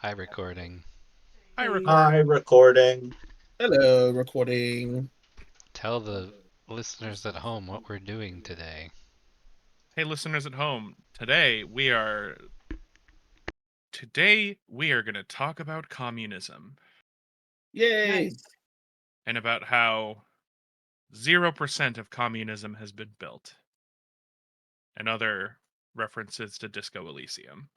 Hi, recording. Hi, Hey. record. Hi, recording. Hello, recording. Tell the listeners at home what we're doing today. Hey, listeners at home. Today we are going to talk about communism Yay! Nice. and about how 0% of communism has been built and other references to Disco Elysium.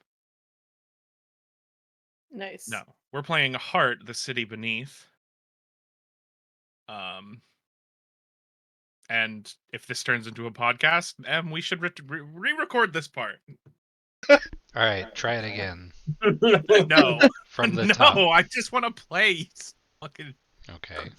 Nice. No, we're playing Heart, the City Beneath. Um and if this turns into a podcast, we should re-record this part. All right, try it again No. from the top. No, I just want to play. Fucking Okay.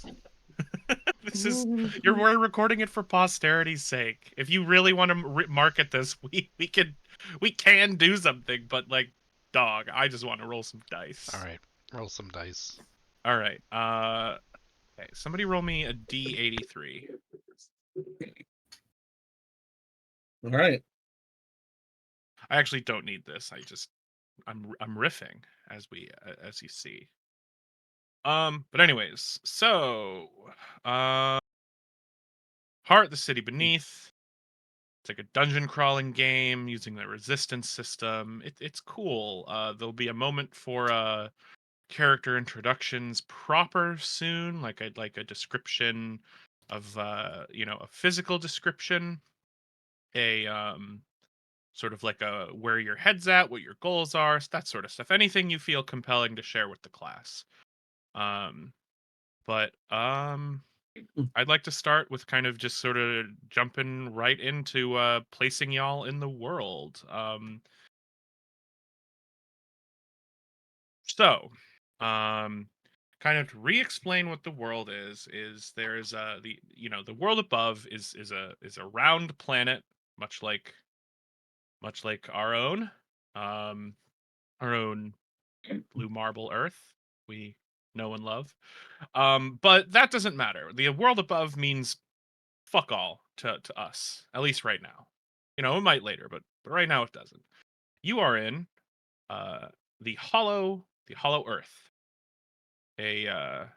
This is we're recording it for posterity's sake. If you really want to market this, we can do something, but like, dog, I just want to roll some All dice. right, roll some dice. All right. Okay. Somebody roll me a D83. All right. I actually don't need this. I'm riffing as you see. But anyways, so uh, Heart, the City Beneath. It's like a dungeon crawling game using the resistance system. It's cool. There'll be a moment for character introductions proper soon, like a description of a physical description, a sort of like a where your head's at, what your goals are, that sort of stuff. Anything you feel compelling to share with the class. Um, but I'd like to start with kind of just sort of jumping right into placing y'all in the world. So, um, kind of to re-explain what the world is there's the world above is a round planet, much like our um, own blue marble Earth we know and love. But that doesn't matter. The world above means fuck all to us, at least right now. It might later, but right now it doesn't. You are in uh the hollow earth. A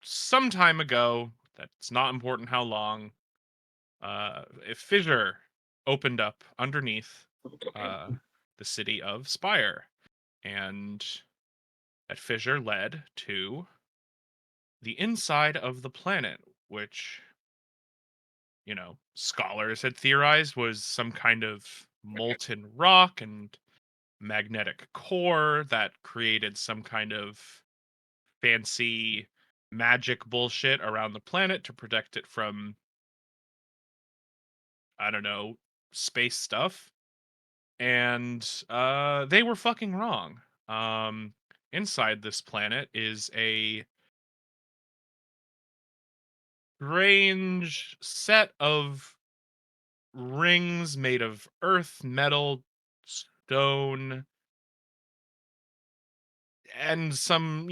some time ago, that's not important how long, a fissure opened up underneath uh the city of Spire, and that fissure led to the inside of the planet, which scholars had theorized was some kind of molten rock and magnetic core that created some kind of fancy magic bullshit around the planet to protect it from, I don't know, space stuff. And they were fucking wrong. Um, Inside this planet is a strange set of rings made of earth, metal, stone, and some,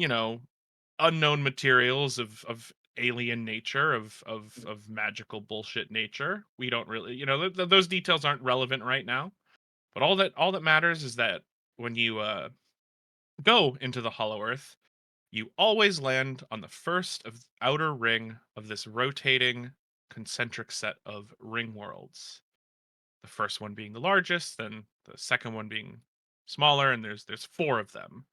unknown materials of alien nature, of magical bullshit nature. We don't really, those details aren't relevant right now. But all that matters is that when you go into the Hollow Earth, you always land on the first of outer ring of this rotating concentric set of ring worlds. The first one being the largest, then the second one being smaller, and there's four of them.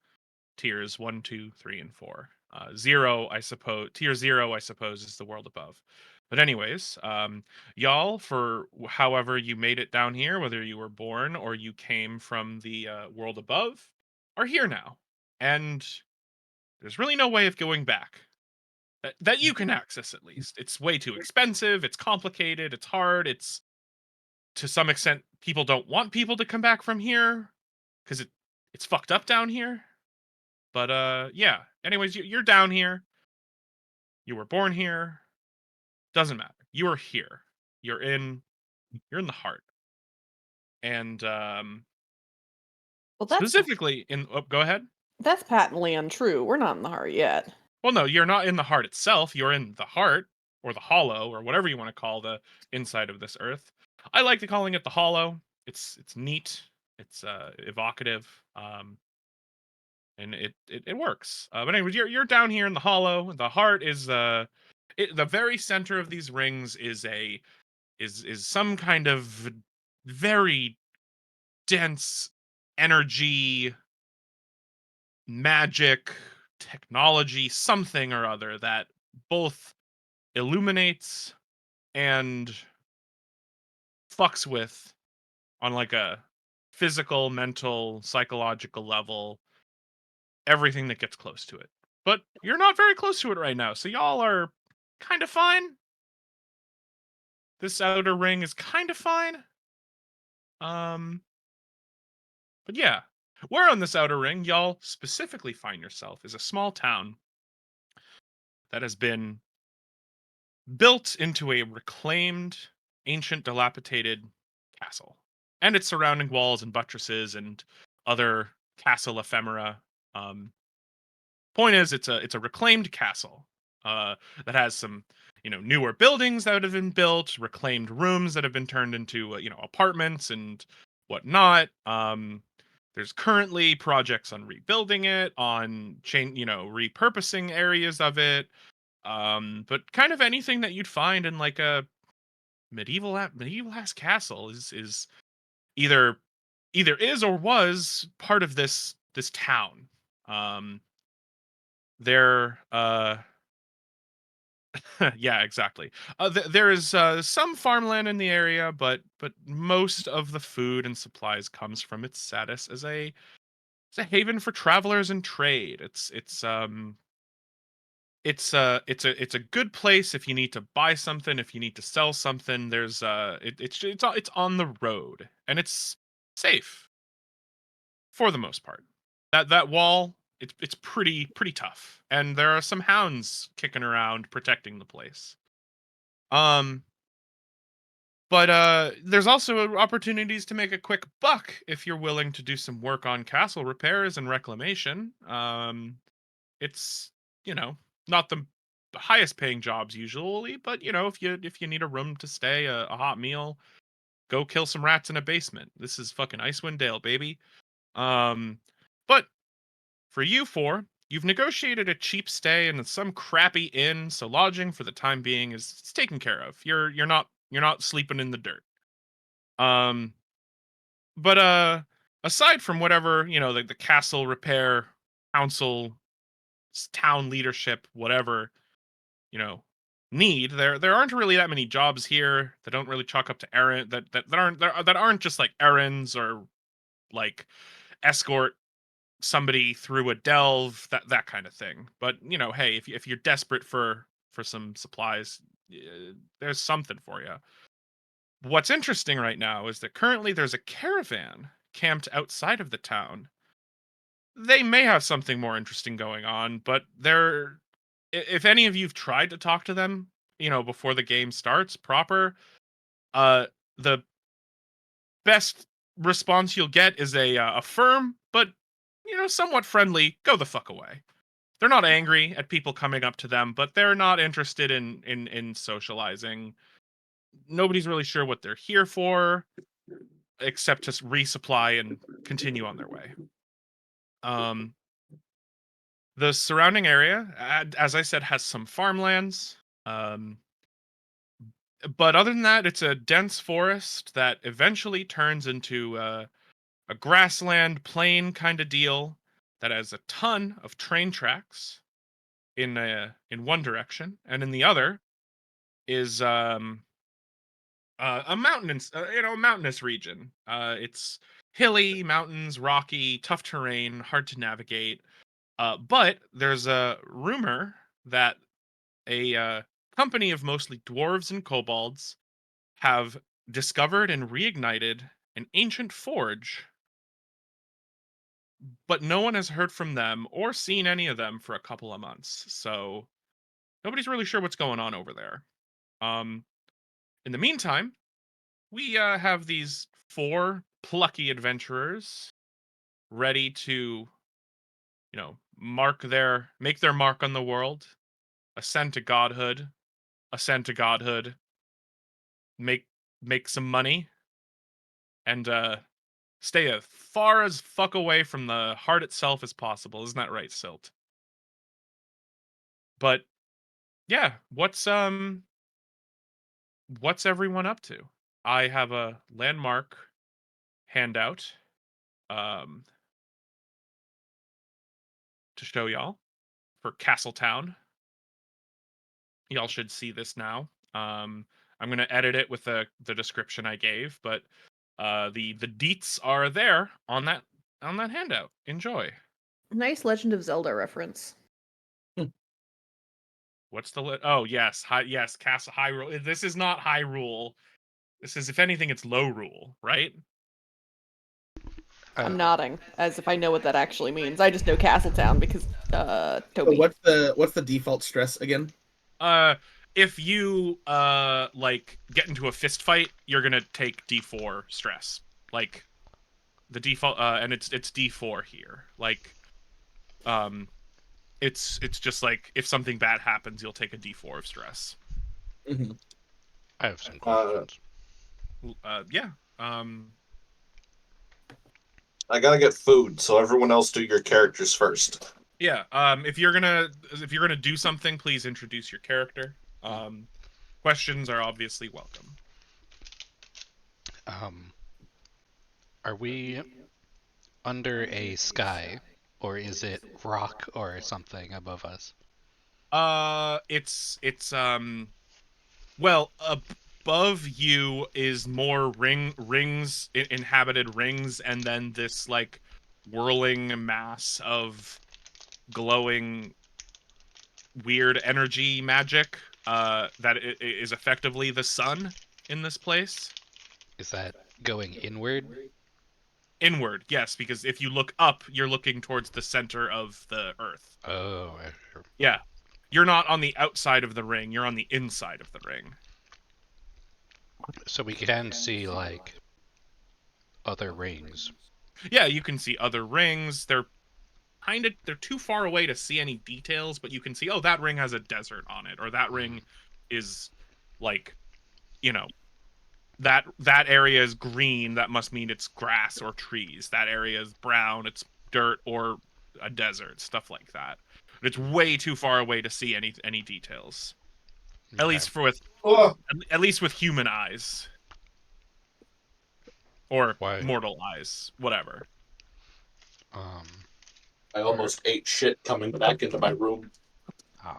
Tiers 1, 2, 3, and 4. Zero, I suppose. Tier 0, I suppose, is the world above. But anyways, y'all, for however you made it down here, whether you were born or you came from the world above, are here now, and there's really no way of going back that you can access. At least it's way too expensive. It's complicated. It's hard. It's, to some extent, people don't want people to come back from here because it's fucked up down here. But yeah. Anyways, you're down here. You were born here. Doesn't matter. You are here. You're in. You're in the heart. And Well, specifically in. Oh, go ahead. that's patently untrue. We're not in the heart yet. Well, no, you're not in the heart itself. You're in the heart, or the hollow, or whatever you want to call the inside of this earth. I like to calling it the hollow. It's neat. It's evocative. and it works. But anyways, you're down here in the hollow. The heart is the very center of these rings is some kind of very dense energy, magic, technology, something or other that both illuminates and fucks with on like a physical, mental, psychological level everything that gets close to it. But you're not very close to it right now, so y'all are kind of fine. This outer ring is kind of fine. Um, but yeah, where on this outer ring y'all specifically find yourself is a small town that has been built into a reclaimed, ancient, dilapidated castle, and its surrounding walls and buttresses and other castle ephemera. Um, Point is, it's a reclaimed castle uh, that has some newer buildings that have been built, reclaimed rooms that have been turned into apartments and whatnot. There's currently projects on rebuilding it, on repurposing areas of it. But kind of anything that you'd find in like a medieval ass castle is either is or was part of this town. Um, there yeah, exactly. There is some farmland in the area, but most of the food and supplies comes from its status as a haven for travelers and trade. It's a good place if you need to buy something, if you need to sell something. There's it's on the road, and it's safe for the most part. That wall, it's pretty tough, and there are some hounds kicking around protecting the place. Um, but there's also opportunities to make a quick buck if you're willing to do some work on castle repairs and reclamation. It's not the highest paying jobs usually, but if you need a room to stay, a hot meal, go kill some rats in a basement. This is fucking Icewind Dale, baby. Um, but for you four, you've negotiated a cheap stay in some crappy inn, so lodging for the time being is it's taken care of. You're not sleeping in the dirt. Um, but aside from whatever the castle repair council, town leadership, whatever you know need, there aren't really that many jobs here that don't really chalk up to errand that aren't just like errands or like escort somebody through a delve, that kind of thing. But hey, if you're desperate for some supplies, there's something for you. What's interesting right now is that currently there's a caravan camped outside of the town. They may have something more interesting going on, but if any of you've tried to talk to them, before the game starts proper, uh the best response you'll get is a firm but somewhat friendly go the fuck away. They're not angry at people coming up to them, but they're not interested in socializing. Nobody's really sure what they're here for, except to resupply and continue on their way. Um, the surrounding area, as I said, has some farmlands. But other than that, it's a dense forest that eventually turns into a grassland plain kind of deal that has a ton of train tracks in one direction, and in the other is a mountainous mountainous region. It's hilly, mountains, rocky, tough terrain, hard to navigate. But there's a rumor that a company of mostly dwarves and kobolds have discovered and reignited an ancient forge, but no one has heard from them or seen any of them for a couple of months. So nobody's really sure what's going on over there. Um, in the meantime, we have these four plucky adventurers ready to, make their mark on the world, ascend to godhood, make make some money, and Stay as far as fuck away from the heart itself as possible. Isn't that right, Silt? But yeah, what's everyone up to? I have a landmark handout um to show y'all for Castletown. Y'all should see this now. I'm gonna edit it with the description I gave, but the deets are there on that handout. Enjoy. Nice Legend of Zelda reference. What's the oh yes, yes, Castle Hyrule. This is not Hyrule. This is, if anything, it's low rule, right? I'm nodding as if I know what that actually means. I just know Castletown because So Toby. what's the default stress again? If you like get into a fist fight, you're gonna take D4 stress. Like the default, and it's D4 here. Like, it's just like if something bad happens, you'll take a D4 of stress. Mm-hmm. I have some questions. Yeah. I gotta get food, so everyone else do your characters first. Yeah. If you're gonna do something, please introduce your character. Questions are obviously welcome. Are we under a sky, or is it rock or something above us? It's well, above you is more rings, inhabited rings, and then this like whirling mass of glowing weird energy magic that is effectively the sun in this place. Is that going inward? Inward, yes, because if you look up, you're looking towards the center of the earth. Oh, Yeah. You're not on the outside of the ring, you're on the inside of the ring. so we can see like other rings. Yeah, you can see other rings. They're too far away to see any details, but you can see, oh, that ring has a desert on it, or that ring is like, you know, that area is green, that must mean it's grass or trees. That area is brown, it's dirt or a desert, stuff like that. But it's way too far away to see any details. Okay. At least at least with human eyes. Or Why? mortal eyes, whatever. I almost ate shit coming back into my room. I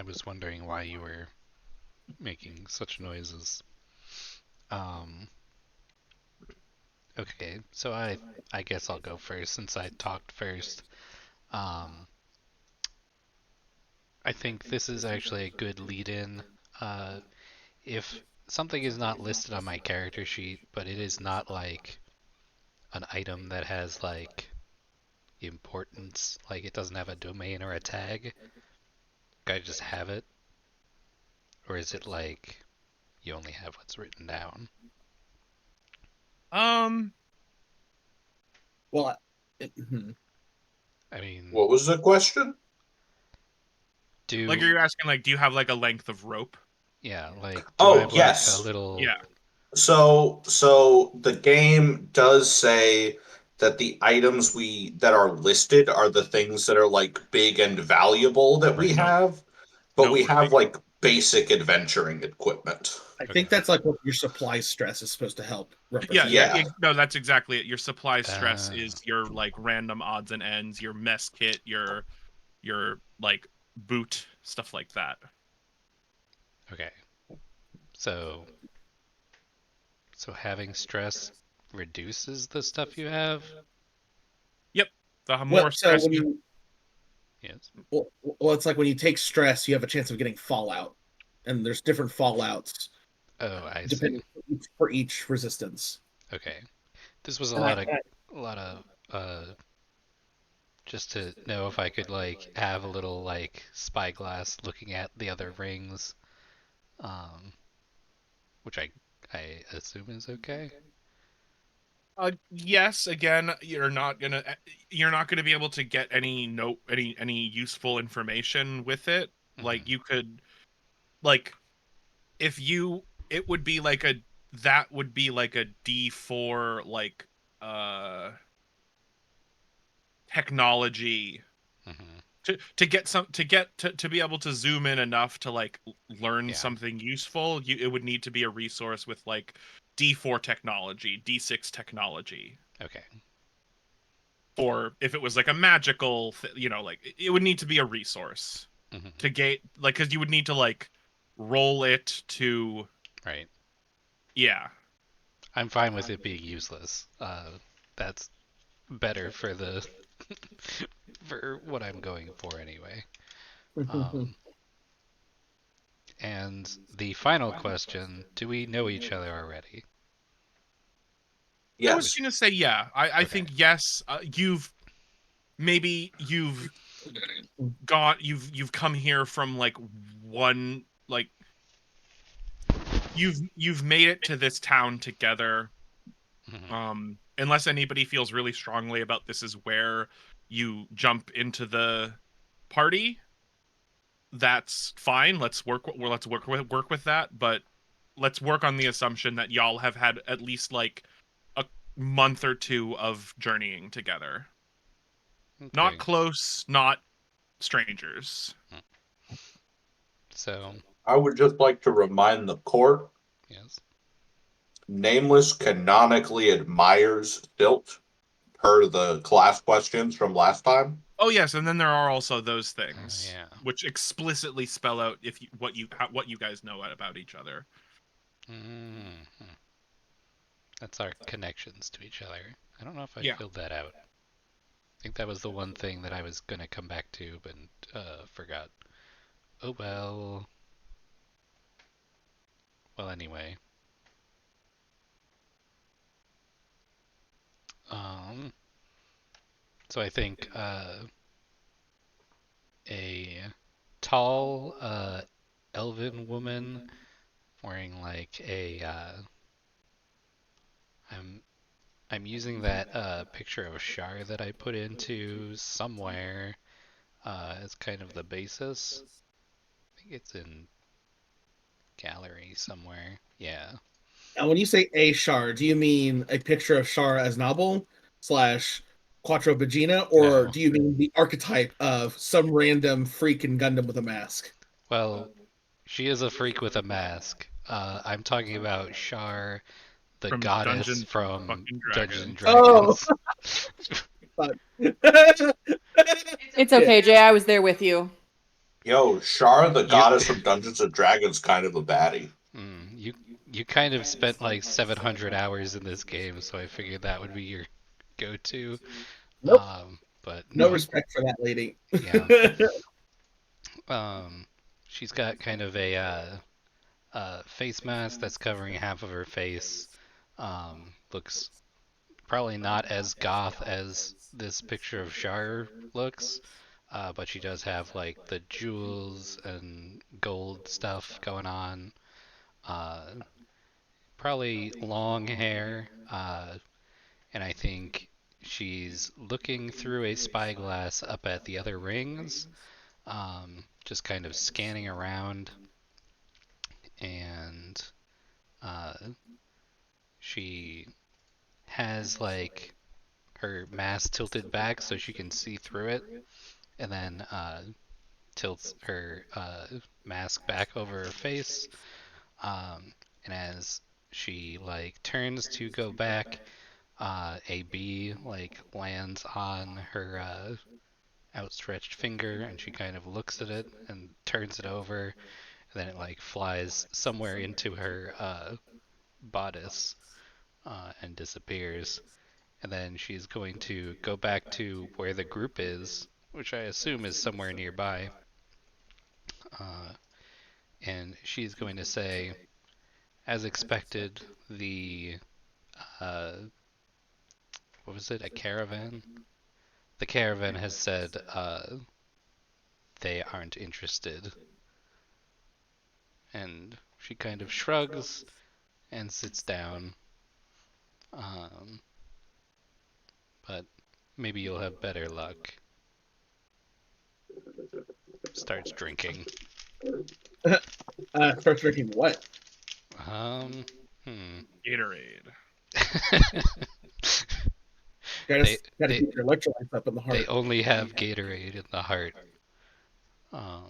was wondering why you were making such noises. Okay, so I guess I'll go first since I talked first. I think this is actually a good lead-in. If something is not listed on my character sheet, but it is not like an item that has like importance, like it doesn't have a domain or a tag, I just have it? Or is it like you only have what's written down? Well, I mean, What was the question? Like, are you asking, like, do you have like a length of rope? Yeah, like do Oh, I have yes. like a little Yeah. So the game does say that the items that are listed are the things that are like big and valuable that we Right, no. have, but No, we we're have big- like basic adventuring equipment. I Okay. think that's like what your supply stress is supposed to help Yeah, represent. Yeah. no, that's exactly it. Your supply stress is your like random odds and ends, your mess kit, your like boot, stuff like that. Okay. So having stress reduces the stuff you have? Yep. The more Well, so stress when you you Yes. well, it's like when you take stress, you have a chance of getting fallout, and there's different fallouts Oh, I see. depending for each resistance. Okay. This was a And lot of just to know if I could like have a little like spyglass looking at the other rings, which I assume is okay. yes, again, you're not gonna be able to get any useful information with it. Like, you could, like, if you, it would be like that would be like a D4 like technology Hmm. to be able to zoom in enough to like learn Yeah. something useful. It would need to be a resource with like D4 technology, D6 technology. Okay. Or if it was like a magical, like it would need to be a resource Hmm. to gate, like, because you would need to like roll it to, Right. yeah. I'm fine with it being useless. That's better for the for what I'm going for anyway. And the final question: do we know each other already? I was Yes. gonna say yeah. I Okay. think yes. You've come here from like one like you've made it to this town together. Mhm. Unless anybody feels really strongly about this is where you jump into the party, that's fine. Let's work with that, but let's work on the assumption that y'all have had at least like a month or two of journeying together. Not Okay. close, not strangers. So, I would just like to remind the court yes. Nameless canonically admires Stilt per the class questions from last time. Oh yes, and then there are also those Oh, things yeah. which explicitly spell out if you, what you guys know about each other. Hmm. That's our connections to each other. I don't know if I Yeah. filled that out. I think that was the one thing that I was gonna come back to, but forgot. Oh well. Well, anyway. Um. So I think a tall elven woman wearing like a I'm I'm using that picture of Shar that I put into somewhere as kind of the basis. I think it's in gallery somewhere. Yeah. Now, when you say a Char, do you mean a picture of Char as Nabal / Quattro Vagina, or No. do you mean the archetype of some random freak in Gundam with a mask? Well, she is a freak with a mask. I'm talking about Shar, the From goddess Dungeons and from fucking Dungeons and Dragons. Oh, Dragons. fuck. It's okay, Jay. I was there with you. Yo, Shar, the You goddess from Dungeons and Dragons, kind of a baddie. you kind of spent like 700 hours in this game, so I figured that would be your go-to. Nope. But No no, respect for that lady. yeah. Um, she's got kind of a face mask that's covering half of her face. Looks probably not as goth as this picture of Shar looks, but she does have like the jewels and gold stuff going on. Uh, Probably long hair, and I think she's looking through a spyglass up at the other rings, just kind of scanning around, and uh, she has like her mask tilted back so she can see through it, and then tilts her mask back over her face. And as she like turns to go back, a bee like lands on her outstretched finger, and she kind of looks at it and turns it over, and then it like flies somewhere into her bodice and disappears. And then she's going to go back to where the group is, which I assume is somewhere nearby. Uh, and she's going to say, as expected, the uh, what was it? A caravan? The caravan has said they aren't interested. And she kind of shrugs and sits down. Um, but maybe you'll have better luck. Starts drinking. Starts drinking what? Um, hmm. Gatorade. Gotta They- gotta they- keep your electrolytes up in the heart. They only have Gatorade in the heart. I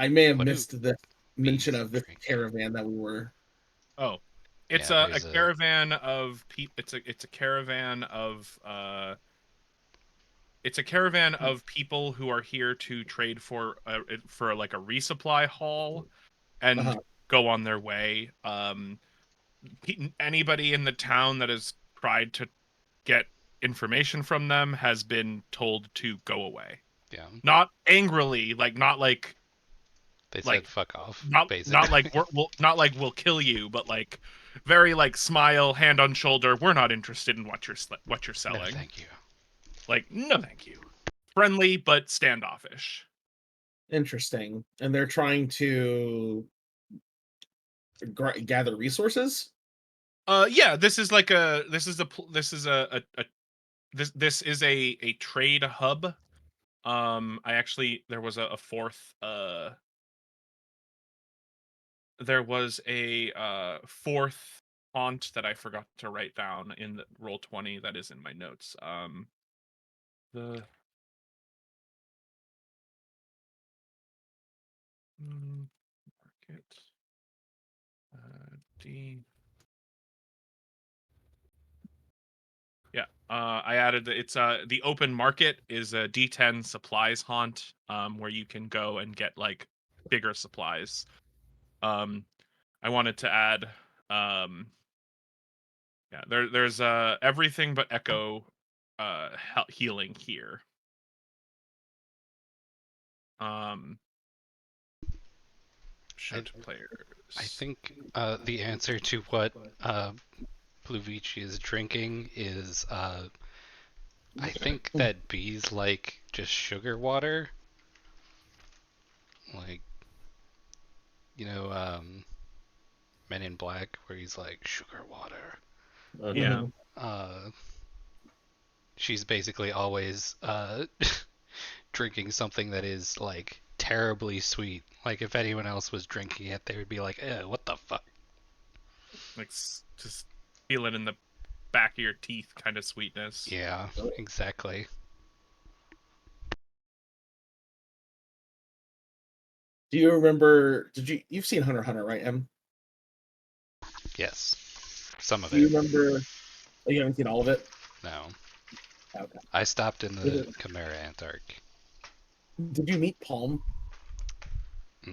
may have What do missed the mention bees of this drink? caravan that we were. Oh, it's Yeah, a there's caravan of people. It's a caravan of It's a caravan of people who are here to trade for like a resupply haul and Uh-huh. go on their way. Anybody in the town that has tried to get information from them has been told to go away. Yeah, Not angrily, not like they like, said fuck off. not basically. like we'll kill you, but like very like smile, hand on shoulder. We're not interested in what you're No, selling. thank you. Like, no, thank you. Friendly but standoffish. Interesting, and they're trying to gather resources. Yeah, this is a trade hub. There was a fourth fourth font that I forgot to write down in the Roll20 that is in my notes. The market D. Yeah, I added it's the open market is a D10 supplies haunt, where you can go and get like bigger supplies. I wanted to add, yeah, there's everything but echo, healing here. Show to players. I think the answer to what Pluvici is drinking is I think that bees like just sugar water. Like, Men in Black, where he's like, sugar water. Yeah. She's basically always drinking something that is like terribly sweet. Like if anyone else was drinking it, they would be like, what the fuck? Like just feel it in the back of your teeth kind of sweetness. Yeah, exactly. Do you remember? You've seen Hunter x Hunter, right, Em? Yes. Some of Do you it. remember? Oh, you haven't seen all of it? No. Okay. I stopped in the Chimera Ant arc. Did you meet Palm? I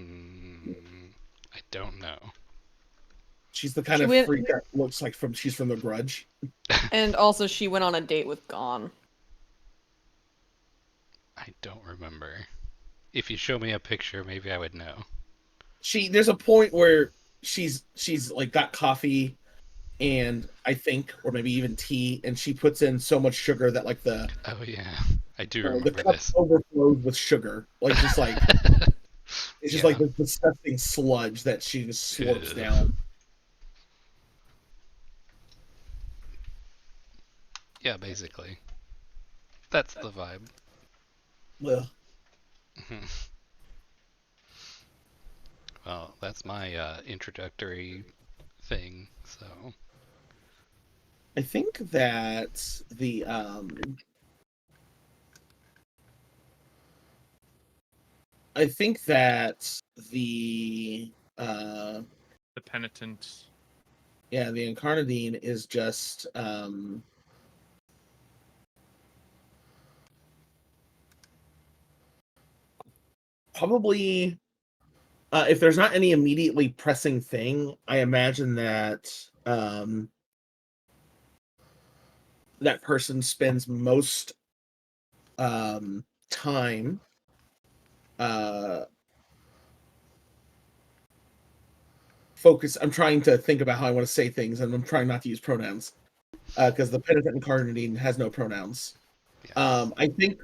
don't know. She's the kind She of went- freak that looks like she's from The Grudge. And also, she went on a date with Gon. I don't remember. If you show me a picture, maybe I would know. There's a point where she's like got coffee and I think, or maybe even tea, and she puts in so much sugar that like the Oh yeah, I do the remember cup this. overflows with sugar, like just like it's just Yeah. like this disgusting sludge that she just slurps Ugh. down. Yeah, basically. That's the vibe. Ugh. Well, that's my introductory thing, so... I think that the The penitent. yeah, the Incarnadine is just probably if there's not any immediately pressing thing, I imagine that that person spends most time focus. I'm trying to think about how I want to say things, and I'm trying not to use pronouns because the penitent Incarnadine has no pronouns. Yes. I think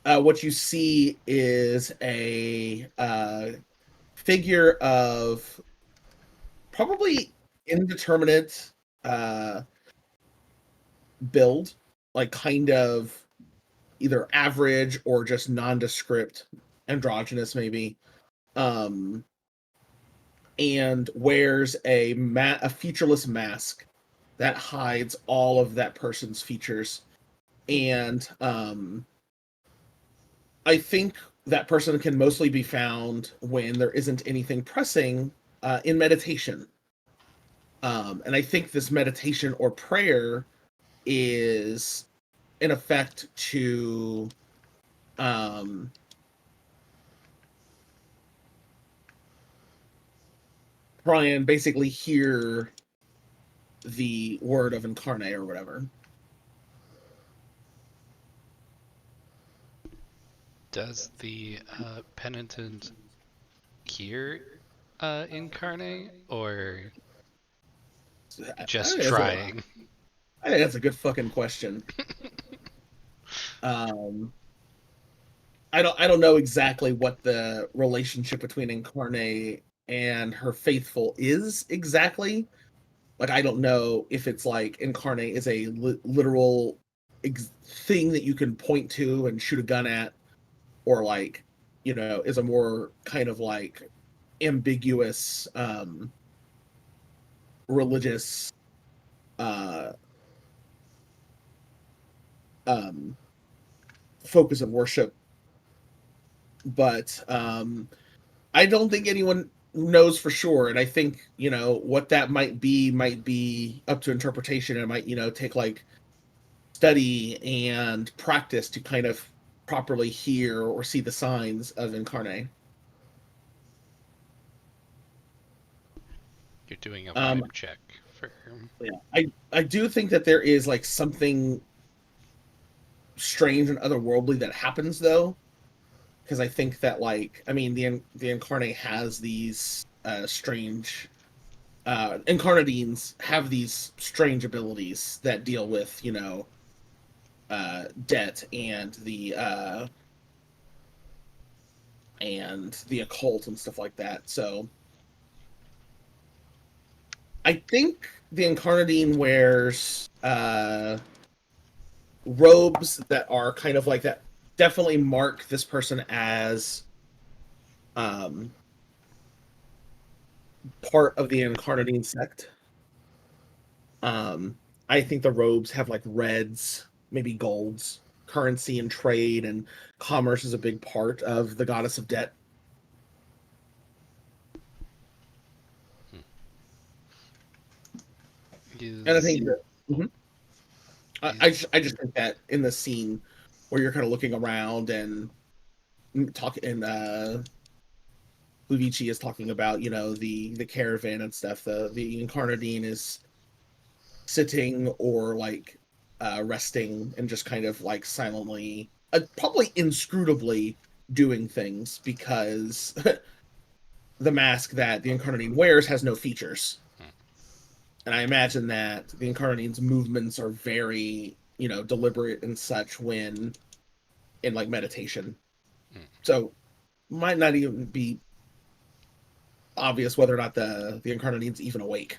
what you see is a figure of probably indeterminate build, like kind of either average or just nondescript, androgynous maybe. and wears a featureless mask that hides all of that person's features. And I think that person can mostly be found when there isn't anything pressing in meditation. And I think this meditation or prayer is in effect to try and basically hear the word of Incarnate or whatever. Does the penitent hear Incarnate, or just trying? I think that's a good fucking question. I don't know exactly what the relationship between Incarnate and her faithful is exactly. Like, I don't know if it's like Incarnate is a literal thing that you can point to and shoot a gun at, or like, you know, is a more kind of like ambiguous religious focus of worship. But I don't think anyone knows for sure, and I think, you know, what that might be up to interpretation. It might, you know, take like study and practice to kind of properly hear or see the signs of Incarnate. You're doing a vibe check for. Yeah, I do think that there is like something strange and otherworldly that happens though, because I think that, like, I mean, the Incarnate has these strange Incarnadines have these strange abilities that deal with, you know, debt and the occult and stuff like that. So I think the Incarnadine wears robes that are kind of like that, definitely mark this person as part of the Incarnadine sect. I think the robes have like reds, maybe golds. Currency and trade and commerce is a big part of the goddess of debt. And I think that, I just think that in the scene where you're kind of looking around and talking, and Luigi is talking about, you know, the caravan and stuff, the Incarnadine is sitting or like resting and just kind of like silently, probably inscrutably doing things, because the mask that the Incarnadine wears has no features. And I imagine that the Incarnadine's movements are very, you know, deliberate and such when in like meditation. So might not even be obvious whether or not the Incarnadine's even awake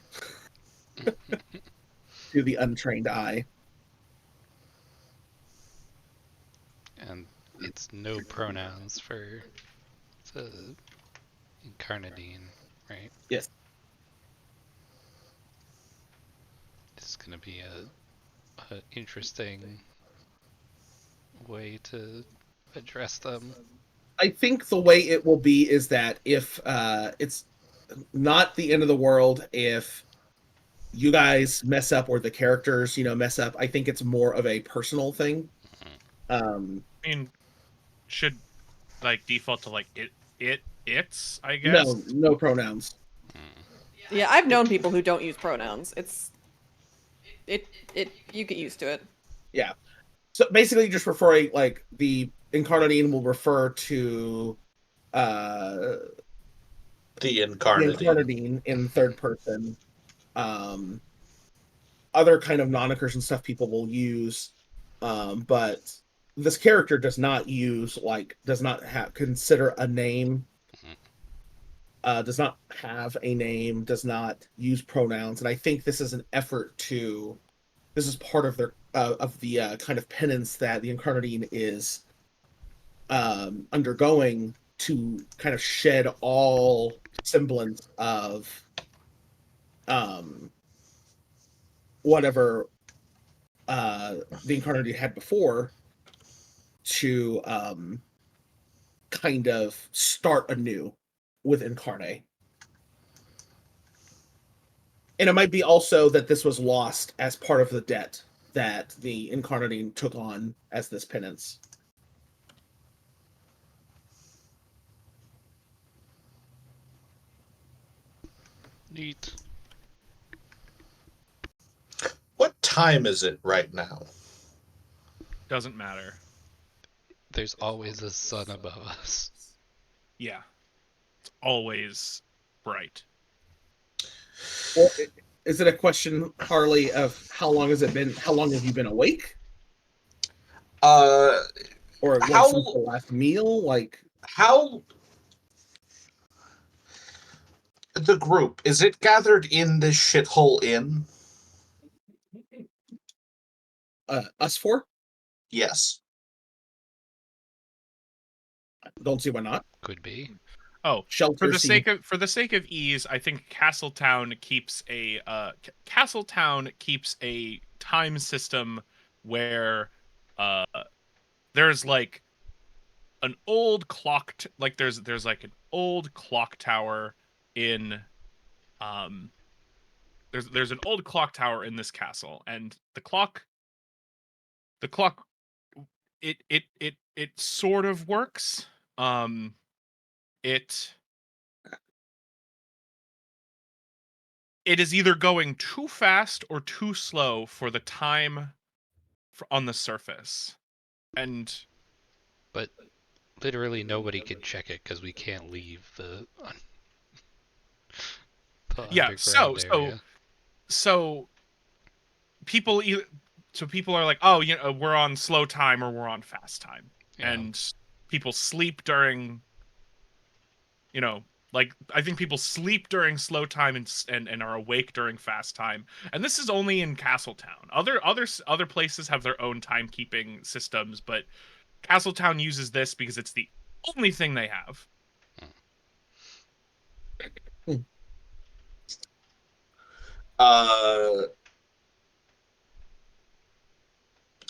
to the untrained eye. And it's no pronouns for the Incarnadine, right? Yes. It's gonna be a interesting way to address them. I think the way it will be is that if it's not the end of the world if you guys mess up or the characters, you know, mess up. I think it's more of a personal thing. I mean, should like default to like it's, I guess. No pronouns. Yeah, I've known people who don't use pronouns. You get used to it. Yeah. So basically just referring, like, the Incarnadine will refer to The the Incarnadine. Incarnadine in third person. Other kind of non-incursion stuff people will use, but this character does not use, like, does not consider a name, does not have a name, does not use pronouns, and I think this is an effort to. This is part of their of the kind of penance that the Incarnadine is undergoing to kind of shed all semblance of whatever the Incarnate had before, to kind of start anew with Incarnate. And it might be also that this was lost as part of the debt that the Incarnate took on as this penance. Neat. What time is it right now? Doesn't matter. There's always a sun above us. Yeah. It's always bright. Well, is it a question, Harley, of how long has it been? How long have you been awake? Or like How- since the last meal? Like, How the group, is it gathered in this shithole inn? us four? Yes. Don't see why not. Could be. Oh, Shelter. for the sake of ease, I think Castletown keeps a time system where there's like an old clock there's like an old clock tower in there's an old clock tower in this castle, and the clock it sort of works. It is either going too fast or too slow for the time on the surface. And But literally nobody can check it because we can't leave the yeah, underground area. so people are like, oh, you know, we're on slow time or we're on fast time. Yeah. And people sleep during, you know, like, I think people sleep during slow time and are awake during fast time. And this is only in Castletown. Other places have their own timekeeping systems, but Castletown uses this because it's the only thing they have.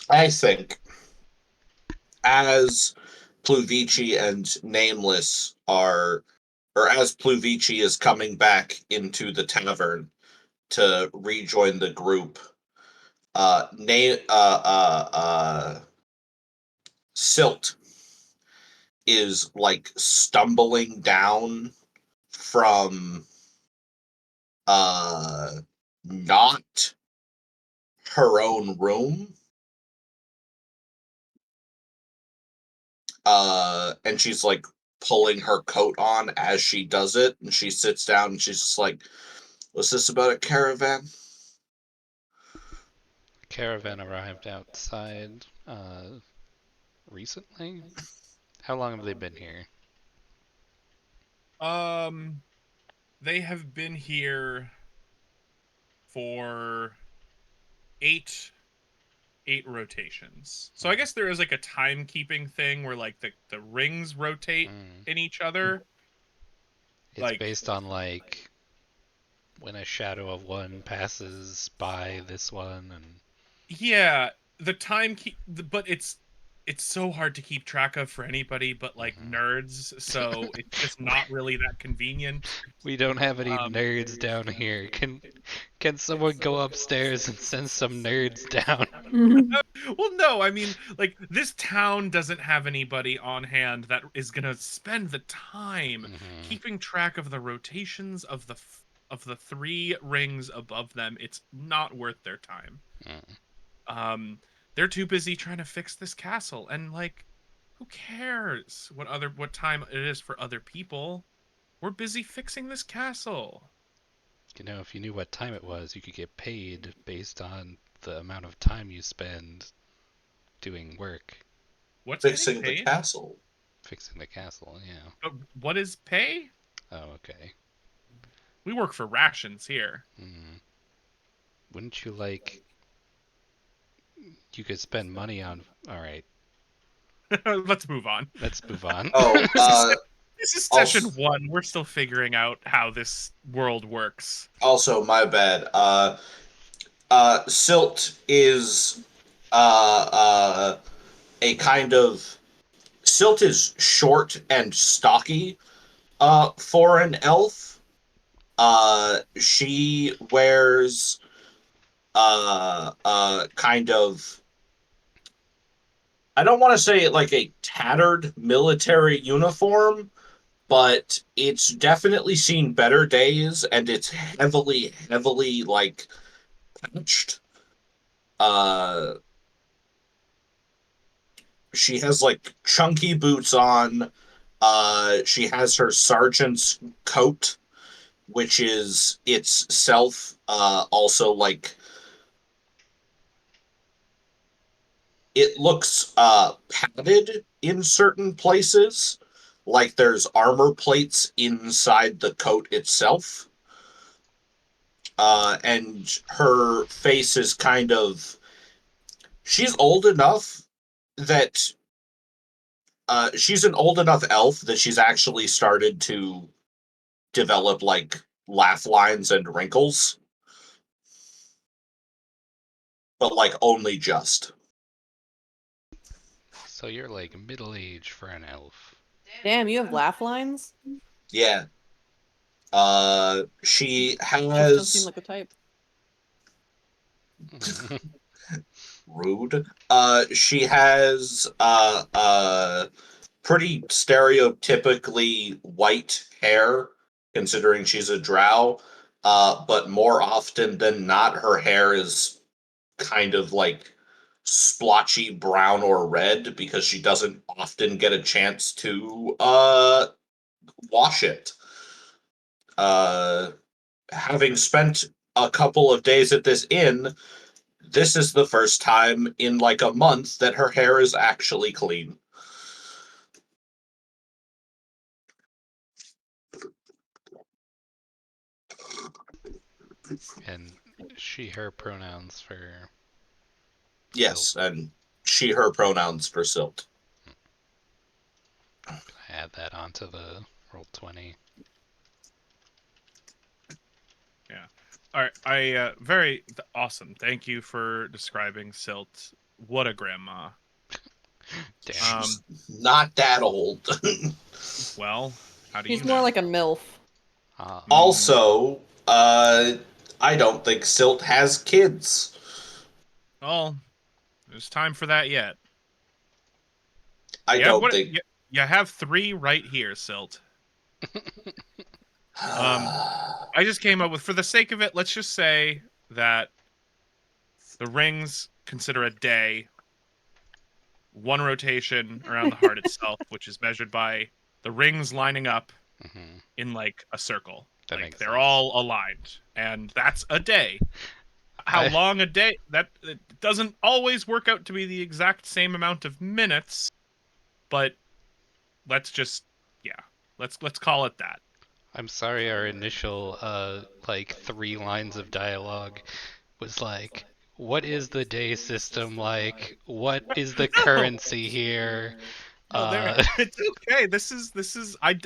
I think as Pluvici and Nameless are, or as Pluvici is coming back into the tavern to rejoin the group, Silt is like stumbling down from not her own room. And she's like pulling her coat on as she does it, and she sits down and she's just like, was this about a caravan? Caravan arrived outside recently. How long have they been here? They have been here for eight rotations. So I guess there is like a timekeeping thing where like the rings rotate in each other. It's like based on like when a shadow of one passes by this one, and yeah, the but it's so hard to keep track of for anybody but like nerds, so it's just not really that convenient. we don't have any nerds down here. Can someone go upstairs and send some nerds down? Well, no, I mean, like, this town doesn't have anybody on hand that is gonna spend the time keeping track of the rotations of the three rings above them. It's not worth their time. They're too busy trying to fix this castle, and like, who cares what time it is for other people? We're busy fixing this castle. You know, if you knew what time it was, you could get paid based on the amount of time you spend doing work. What's Fixing the castle. Fixing the castle, yeah. What is pay? Oh, okay. We work for rations here. Wouldn't you like... You could spend money on... Alright. Let's move on. Let's move on. Oh, This is Also- session 1. We're still figuring out how this world works. Also, my bad. Silt is a kind of Silt is short and stocky for an elf. She wears kind of, I don't want to say like a tattered military uniform, but it's definitely seen better days, and it's heavily like patched. Uh, she has like chunky boots on. She has her sergeant's coat, which is itself also like it looks padded in certain places, like there's armor plates inside the coat itself. And her face is kind of, she's old enough that she's an old enough elf that she's actually started to develop like laugh lines and wrinkles, but like only just. So you're like middle age for an elf. Damn, you have laugh lines? Yeah. She Just don't seem has like the type. rude. She has pretty stereotypically white hair, considering she's a drow. But more often than not, her hair is kind of like splotchy brown or red because she doesn't often get a chance to wash it. Having spent a couple of days at this inn, this is the first time in like a month that her hair is actually clean. And she, her pronouns for Yes, and she, her pronouns for Silt. add that onto the Roll20. All right, awesome. Thank you for describing Silt. What a grandma. Damn. She's not that old. Well, how do She's you more know? like a MILF. Ah, Also, I don't think Silt has kids. Well, there's time for that yet. I Yeah, don't think. you have 3 right here, Silt. I just came up with, for the sake of it, let's just say that the rings consider a day, 1 rotation around the heart itself, which is measured by the rings lining up mhm. in like a circle. That Like makes they're sense. all aligned, and that's a day. How I- long a day? That it doesn't always work out to be the exact same amount of minutes, but let's just let's call it that. I'm sorry our initial like 3 lines of dialogue was like, what is the day system like? What is the currency here? No, it's okay. This is I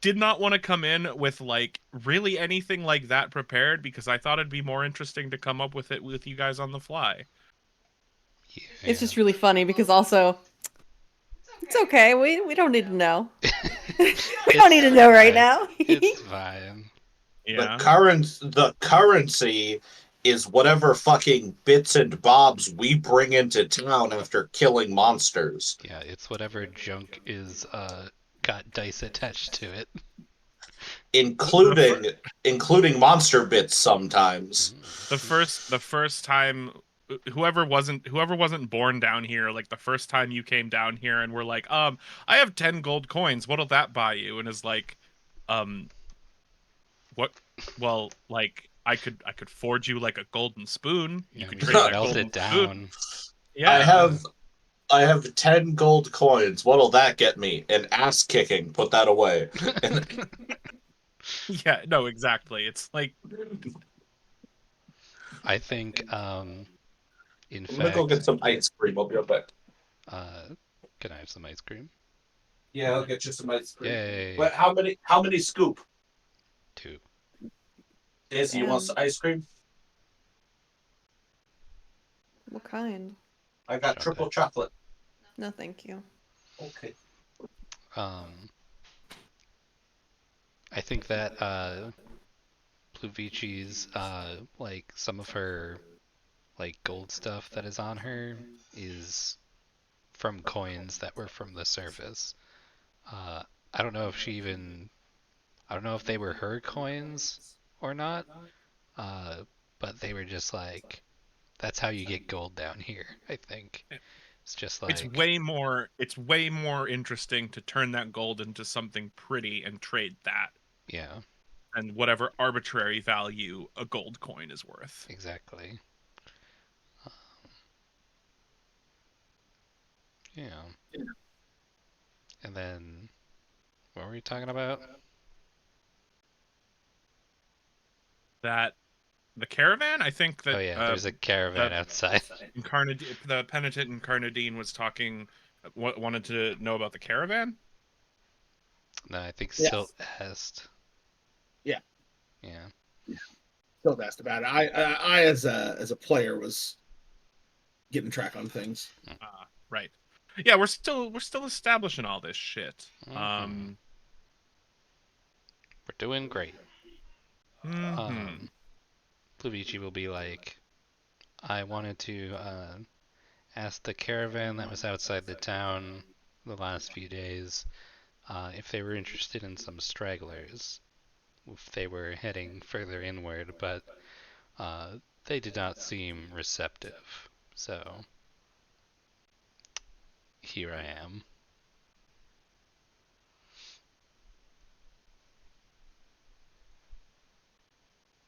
did not want to come in with like really anything like that prepared because I thought it'd be more interesting to come up with it with you guys on the fly. It's just really funny because also it's okay. We don't need to know. We don't need to know right now. It's fine. Yeah. The currency is whatever fucking bits and bobs we bring into town after killing monsters, Yeah, it's whatever junk is got dice attached to it. including monster bits sometimes. The first time whoever wasn't born down here, like the first time you came down here and were like, I have 10 gold coins, what'll that buy you? And is like, what well, like I could forge you like a golden spoon. You Yeah, could we trade should that melt golden it down. spoon. Yeah. I have 10 gold coins. What'll that get me? An ass kicking. Put that away. Yeah, no, exactly. It's like I think, in I'm gonna go fact, get some ice cream. I'll be right back. can I have some ice cream? Yeah, I'll get you some ice cream. Yay. But how many scoop? 2. Daisy, you want some ice cream? What kind? I got triple chocolate. No, thank you. Okay. I think that Pluvici's like some of her like gold stuff that is on her is from coins that were from the surface. I don't know if she even I don't know if they were her coins or not. But they were just like that's how you get gold down here, I think. It's just like It's way more interesting to turn that gold into something pretty and trade that yeah, than whatever arbitrary value a gold coin is worth. exactly. Yeah. And then what were we talking about? That the caravan, I think that Oh yeah, there's a caravan outside. the penitent Incarnadine was talking, wanted to know about the caravan. No, I think Yes. Silt asked. Yeah. Yeah. Still asked about it. I as a player was getting track on things. Right. Yeah, we're still establishing all this shit. Mhm. We're doing great. Mhm. Pluvici will be like, I wanted to ask the caravan that was outside the town the last few days if they were interested in some stragglers, if they were heading further inward, but they did not seem receptive. So here I am.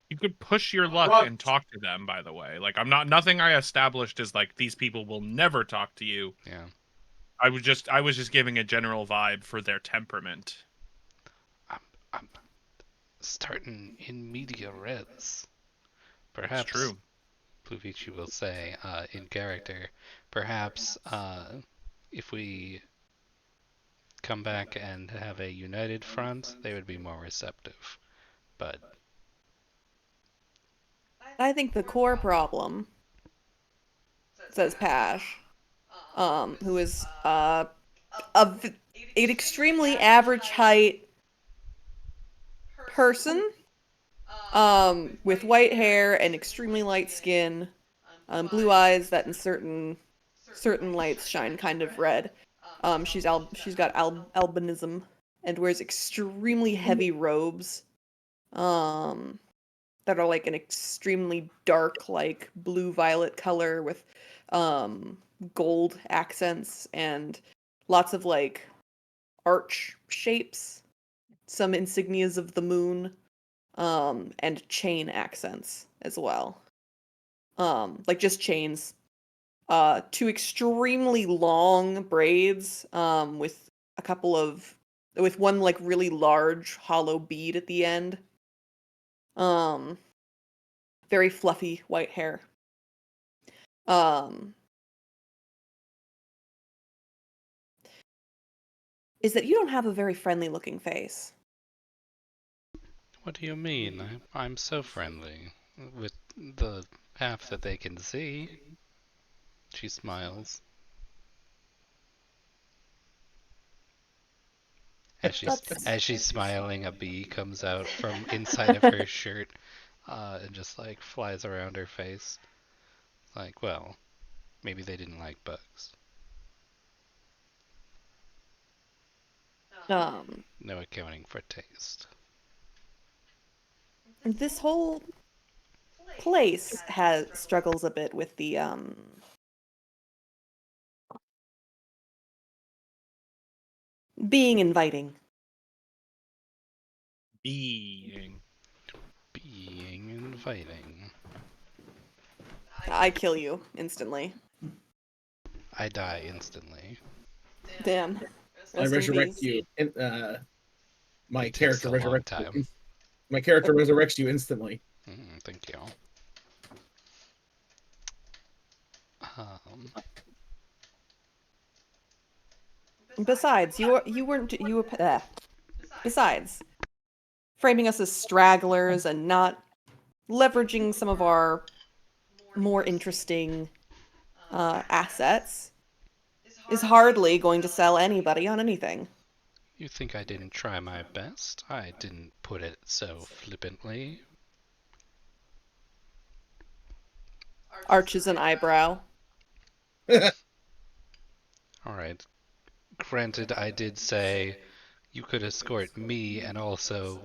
You could push your luck Right. and talk to them, by the way. Like nothing I established is like these people will never talk to you. Yeah. I was just giving a general vibe for their temperament. I'm starting in media res. It's Perhaps true. Pluvici will say in character, perhaps if we come back and have a united front, they would be more receptive. But I think the core problem, says Pash, who is an extremely average height person, with white hair and extremely light skin, blue eyes that in certain lights shine kind of red. She's got albinism and wears extremely heavy robes, that are like an extremely dark, like blue violet color with gold accents and lots of like arch shapes, some insignias of the moon, and chain accents as well. Like just chains. Two extremely long braids, with a couple of with one like really large hollow bead at the end. Um, Very fluffy white hair. Um, is that you don't have a very friendly looking face. what do you mean? I'm so friendly. With the half that they can see. She smiles. As she's smiling, a bee comes out from inside of her shirt and just like flies around her face. Like, well, maybe they didn't like bugs. No accounting for taste. This whole place has struggles a bit with the being inviting. Being inviting. I kill you instantly. I die instantly. Damn. I Rest in resurrect peace. you. And, my It takes character a long resurrects time. you. My character resurrects you instantly. Thank you. Besides, you weren't you were. Besides, framing us as stragglers and not leveraging some of our more interesting assets is hardly going to sell anybody on anything. You think I didn't try my best? I didn't put it so flippantly. Arches an eyebrow. Alright. Granted, I did say you could escort me and also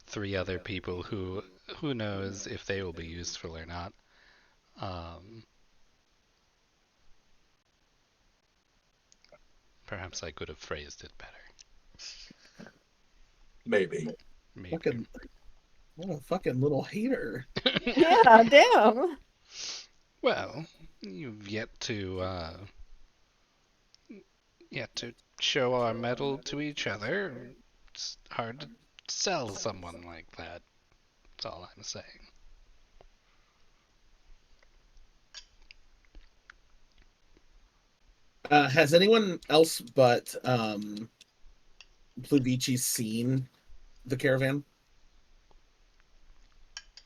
3 other people who knows if they will be useful or not. Perhaps I could have phrased it better. Maybe. Maybe. Fucking, what a fucking little hater. Yeah, damn. Well, you've yet to show our mettle to each other. It's hard to sell someone like that. That's all I'm saying. Has anyone else but Pluvici seen the caravan?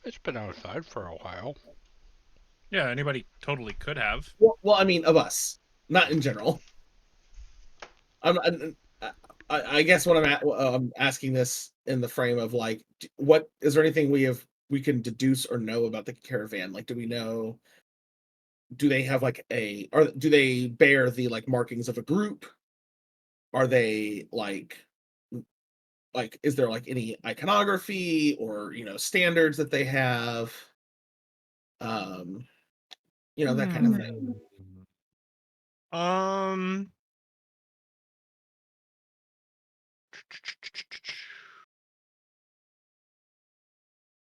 It's been outside for a while. Yeah, anybody totally could have. Well, I mean, of us, not in general. I guess what I'm asking this in the frame of like, what is there anything we can deduce or know about the caravan? Like, do we know? Do they have like or do they bear the like markings of a group? Are they like is there like any iconography or standards that they have? That kind of thing. Um,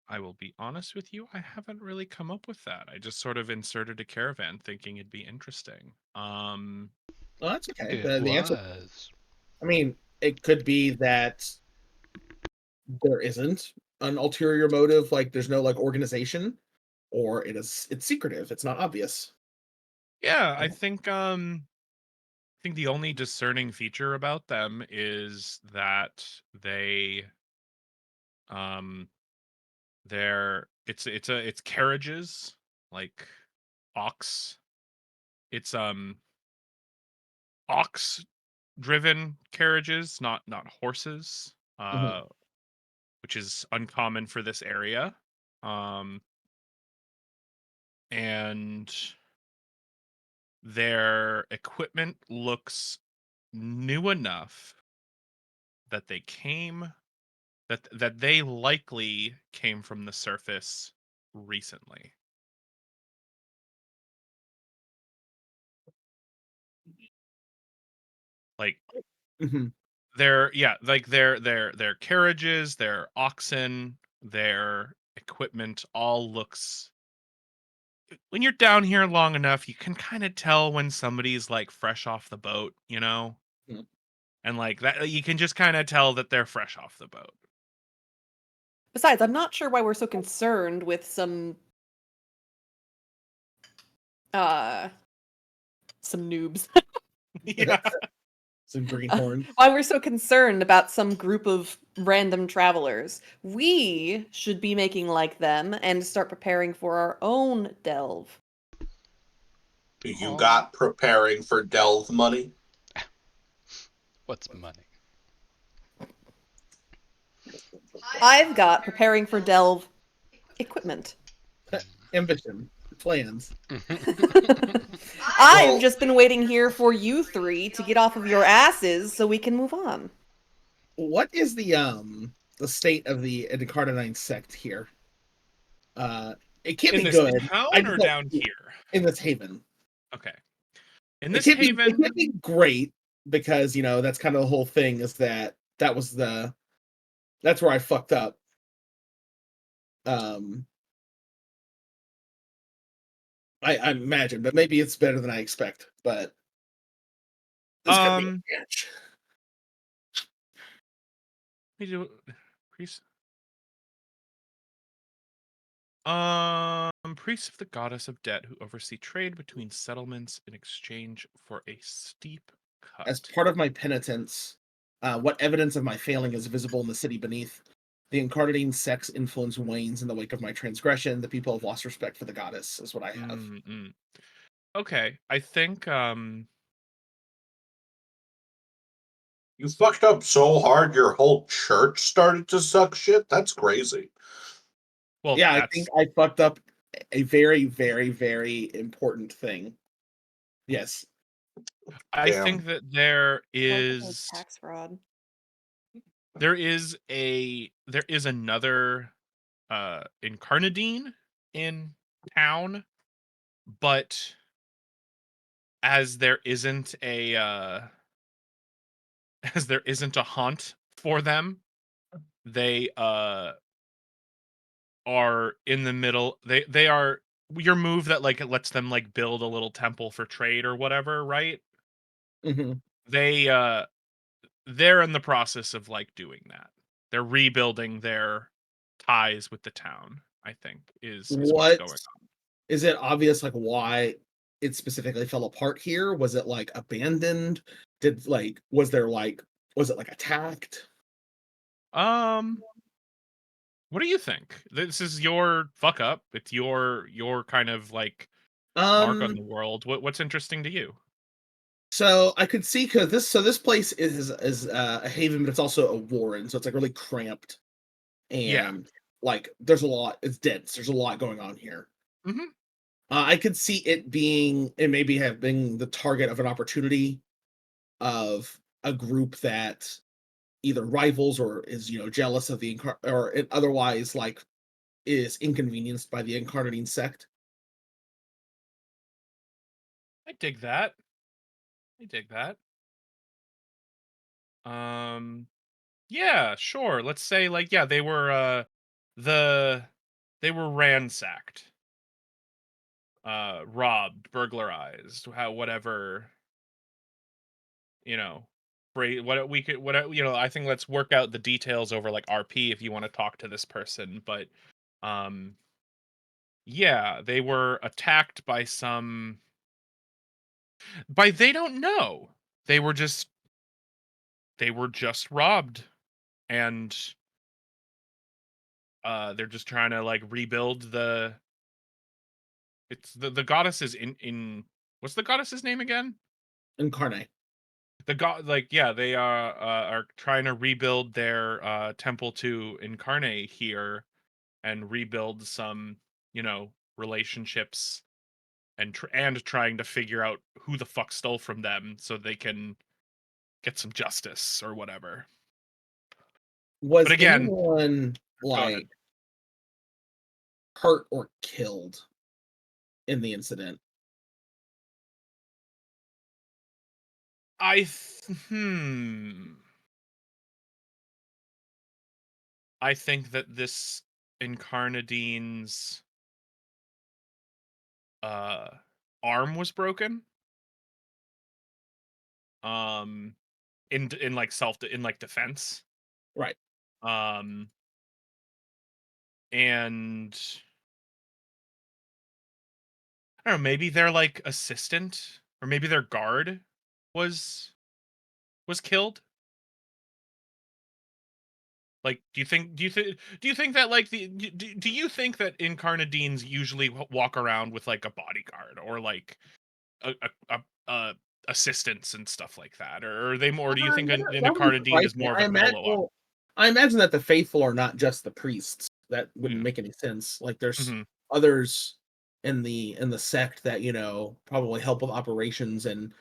I will be honest with you, I haven't really come up with that. I just sort of inserted a caravan thinking it'd be interesting. Well, that's okay. It The answer, was. I mean, it could be that there isn't an ulterior motive, like there's no like organization, or it's secretive, it's not obvious. Yeah, I think the only discerning feature about them is that they it's carriages, like ox. It's ox driven carriages, not horses. Mhm. Which is uncommon for this area. And their equipment looks new enough that they likely came from the surface recently. Like Mhm. their carriages, their oxen, their equipment all looks, when you're down here long enough, you can kind of tell when somebody's like fresh off the boat, Mhm. and like that you can just kind of tell that they're fresh off the boat. Besides, I'm not sure why we're so concerned with uh some noobs. Yeah. Some greenhorn. Why we're so concerned about some group of random travelers. We should be making like them and start preparing for our own delve. You got preparing for delve money? What's money? I've got preparing for delve equipment. Ambition, plans. I've just been waiting here for you 3 to get off of your asses so we can move on. What is the state of the Cardinine sect here? It can't In be this good. town or down here? In this haven. Okay. In this haven, it can't be great because that's kind of the whole thing. Is that's where I fucked up. I imagine, but maybe it's better than I expect. But this could be a match. we do priest. Priests of the goddess of debt who oversee trade between settlements in exchange for a steep As Cut. part of my penitence, what evidence of my failing is visible in the city beneath? The Incarnadine sex influence wanes in the wake of my transgression. The people have lost respect for the goddess, is what I have. Mm-mm. Okay, I think You fucked up so hard your whole church started to suck shit? That's crazy. well Yeah, I that's think I fucked up a very, very, very important thing. Yes. I Damn. think that there Like is tax fraud. there is another Incarnadine in town, but as there isn't a as there isn't a haunt for them, they are in the middle. They are your move that like it lets them like build a little temple for trade or whatever, right? Hmm. They they're in the process of like doing that. They're rebuilding their ties with the town, I think is what's What going on. is it obvious like why it specifically fell apart here? Was it like abandoned? Did like was it like attacked? What do you think? This is your fuck up. It's your kind of like mark on Um the world. What's interesting to you? so I could see because this place is a haven, but it's also a warren, so it's like really cramped Yeah. and like there's a lot. It's dense. There's a lot going on here. Hmm. I could see it maybe have been the target of an opportunity of a group that either rivals or is jealous of or it otherwise like is inconvenienced by the Incarnadine sect. I dig that. I dig that. Um, yeah, sure. Let's say like yeah, the they were ransacked, robbed, burglarized, how whatever, you know, what we could what I think let's work out the details over like RP if you want to talk to this person, but um yeah, they were attacked by they don't know. They were just robbed and they're just trying to like rebuild it's the goddess is in what's the goddess's name again? Incarnate. The god like yeah, they are trying to rebuild their temple to Incarnate here and rebuild some, relationships and trying to figure out who the fuck stole from them so they can get some justice or whatever. But Was again, anyone go ahead. like hurt or killed in the incident? Hmm. I think that this Incarnadine's uh arm was broken. Um in like in like defense. Right. Um and I don't know, maybe their like assistant or maybe their guard was killed. Like, do you think that like do you think that Incarnadines usually walk around with like a bodyguard or like a assistants and stuff like that, or are they more? Do you think an That wouldn't Incarnadine surprise is me. more of a solo op? I imagine that the faithful are not just the priests. That wouldn't Yeah. make any sense. Like there's Hmm. others in the sect that probably help with operations and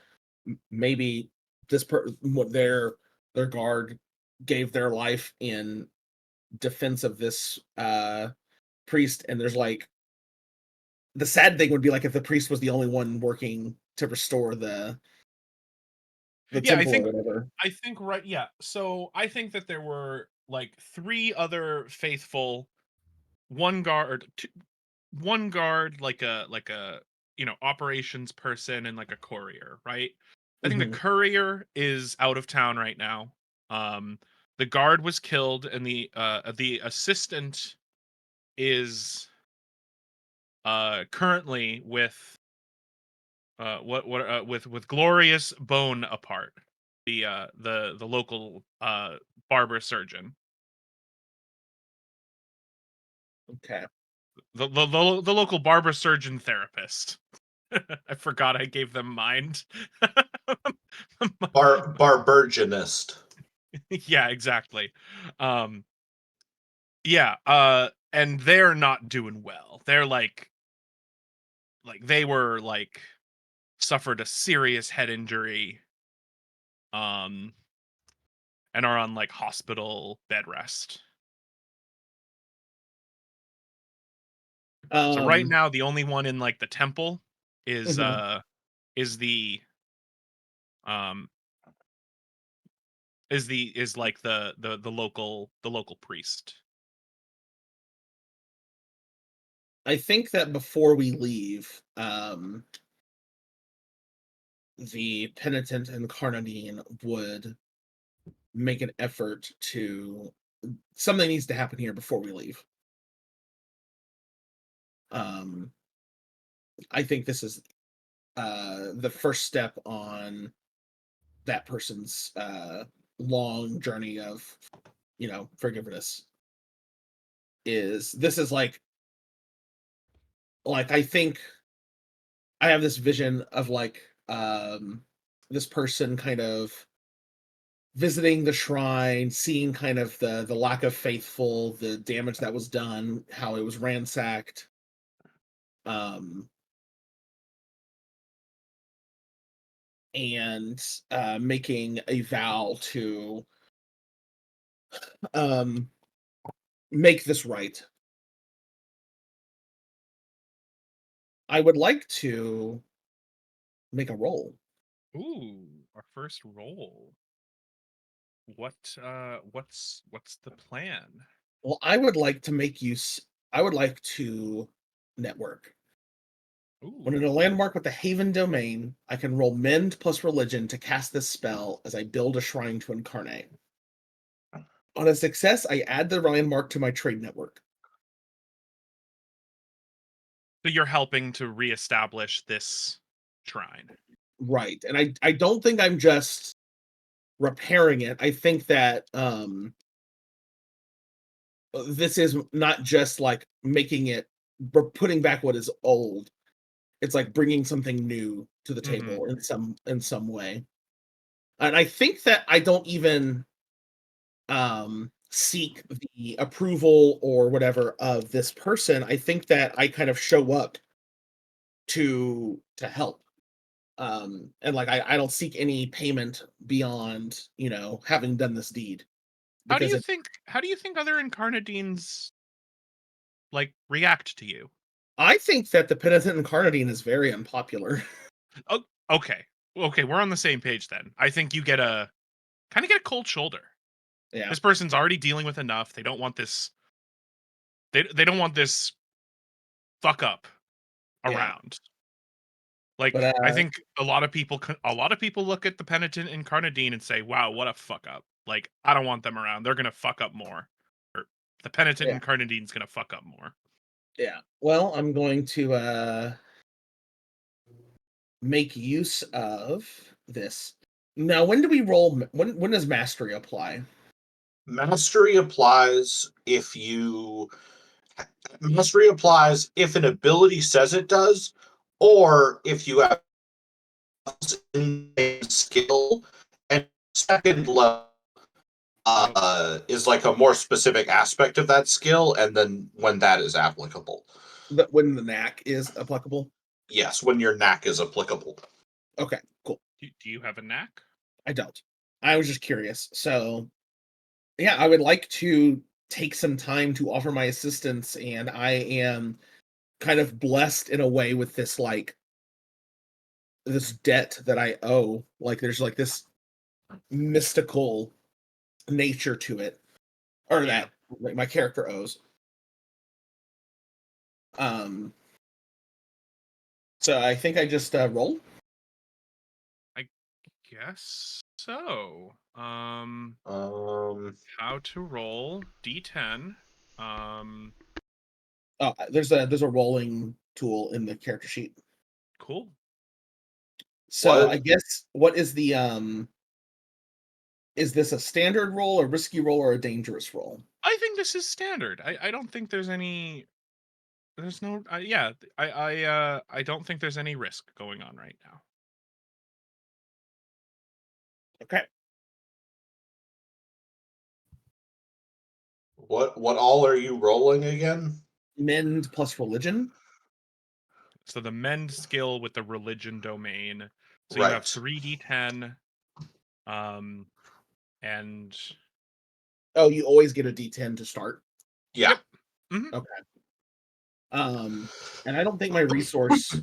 maybe what their guard gave their life in defense of this priest, and there's like the sad thing would be like if the priest was the only one working to restore the Yeah, temple or whatever. I think right. Yeah, so I think that there were like three other faithful, one guard, one guard, like a operations person, and like a courier, right? I think the Hmm. courier is out of town right now. The guard was killed, and the assistant is currently with with glorious bone apart, the local barber surgeon, Okay. the local barber surgeon therapist. I forgot I gave them mind. Barburgenist. Yeah, exactly. Um, yeah, and they're not doing well. They're like they were like suffered a serious head injury, um, and are on like hospital bed rest. So right Um, now, the only one in like the temple is mhm. is the um is like the local priest. I think that before we leave, the penitent and Carnadine would make an effort to. Something needs to happen here before we leave. Um, I think this is the first step on that person's long journey of, forgiveness. This is like I think I have this vision of this person kind of visiting the shrine, seeing kind of the lack of faithful, the damage that was done, how it was ransacked. Um and making a vow to um make this right. I would like to make a roll. Ooh, our first roll. What's the plan? Well, I would like to network. When in Ooh. a landmark with the Haven domain, I can roll Mend plus Religion to cast this spell as I build a shrine to incarnate. On a success, I add the landmark to my trade network. So you're helping to reestablish this shrine. Right. And I don't think I'm just repairing it. I think that this is not just like making it putting back what is old. It's like bringing something new to the Mhm. table in some way. And I think that I don't even seek the approval or whatever of this person. I think that I kind of show up to help. And like I don't seek any payment beyond, having done this deed. Because How do you think other Incarnadines like react to you? I think that the penitent incarnadine is very unpopular. Oh, okay. Okay, we're on the same page then. I think you get a kind of get a cold shoulder. Yeah. This person's already dealing with enough. They don't want this they don't want this fuck up Yeah. around. But Like I think a lot of people look at the penitent Incarnadine and say, "Wow, what a fuck up." Like I don't want them around. They're going to fuck up more. Or the penitent yeah, Incarnadine's going to fuck up more. yeah. Well, I'm going to make use of this. Now, when do we roll when does mastery apply? Mastery applies mastery applies if an ability says it does, or if you have a skill, and second level is like a more specific aspect of that skill, and then when that is applicable. That when the knack is applicable? Yes, when your knack is applicable. Okay, cool. Do you have a knack? I don't. I was just curious. So, yeah, I would like to take some time to offer my assistance, and I am kind of blessed in a way with this debt that I owe. Like there's like this mystical nature to it, or Yeah. that like, my character owes. Um, so I think I just roll. Guess so. Um, How to roll D10. Um, Oh, there's a rolling tool in the character sheet. cool. So What? I guess what is the is this a standard roll, a risky roll, or a dangerous roll? I think this is standard. I don't think there's any. There's no. Yeah. I don't think there's any risk going on right now. Okay. What all are you rolling again? Mend plus religion. So the mend skill with the religion domain. So you have Right. 3d10, and Oh, you always get a D10 to start. Yeah. Yep. Mhm. Okay. And I don't think my resource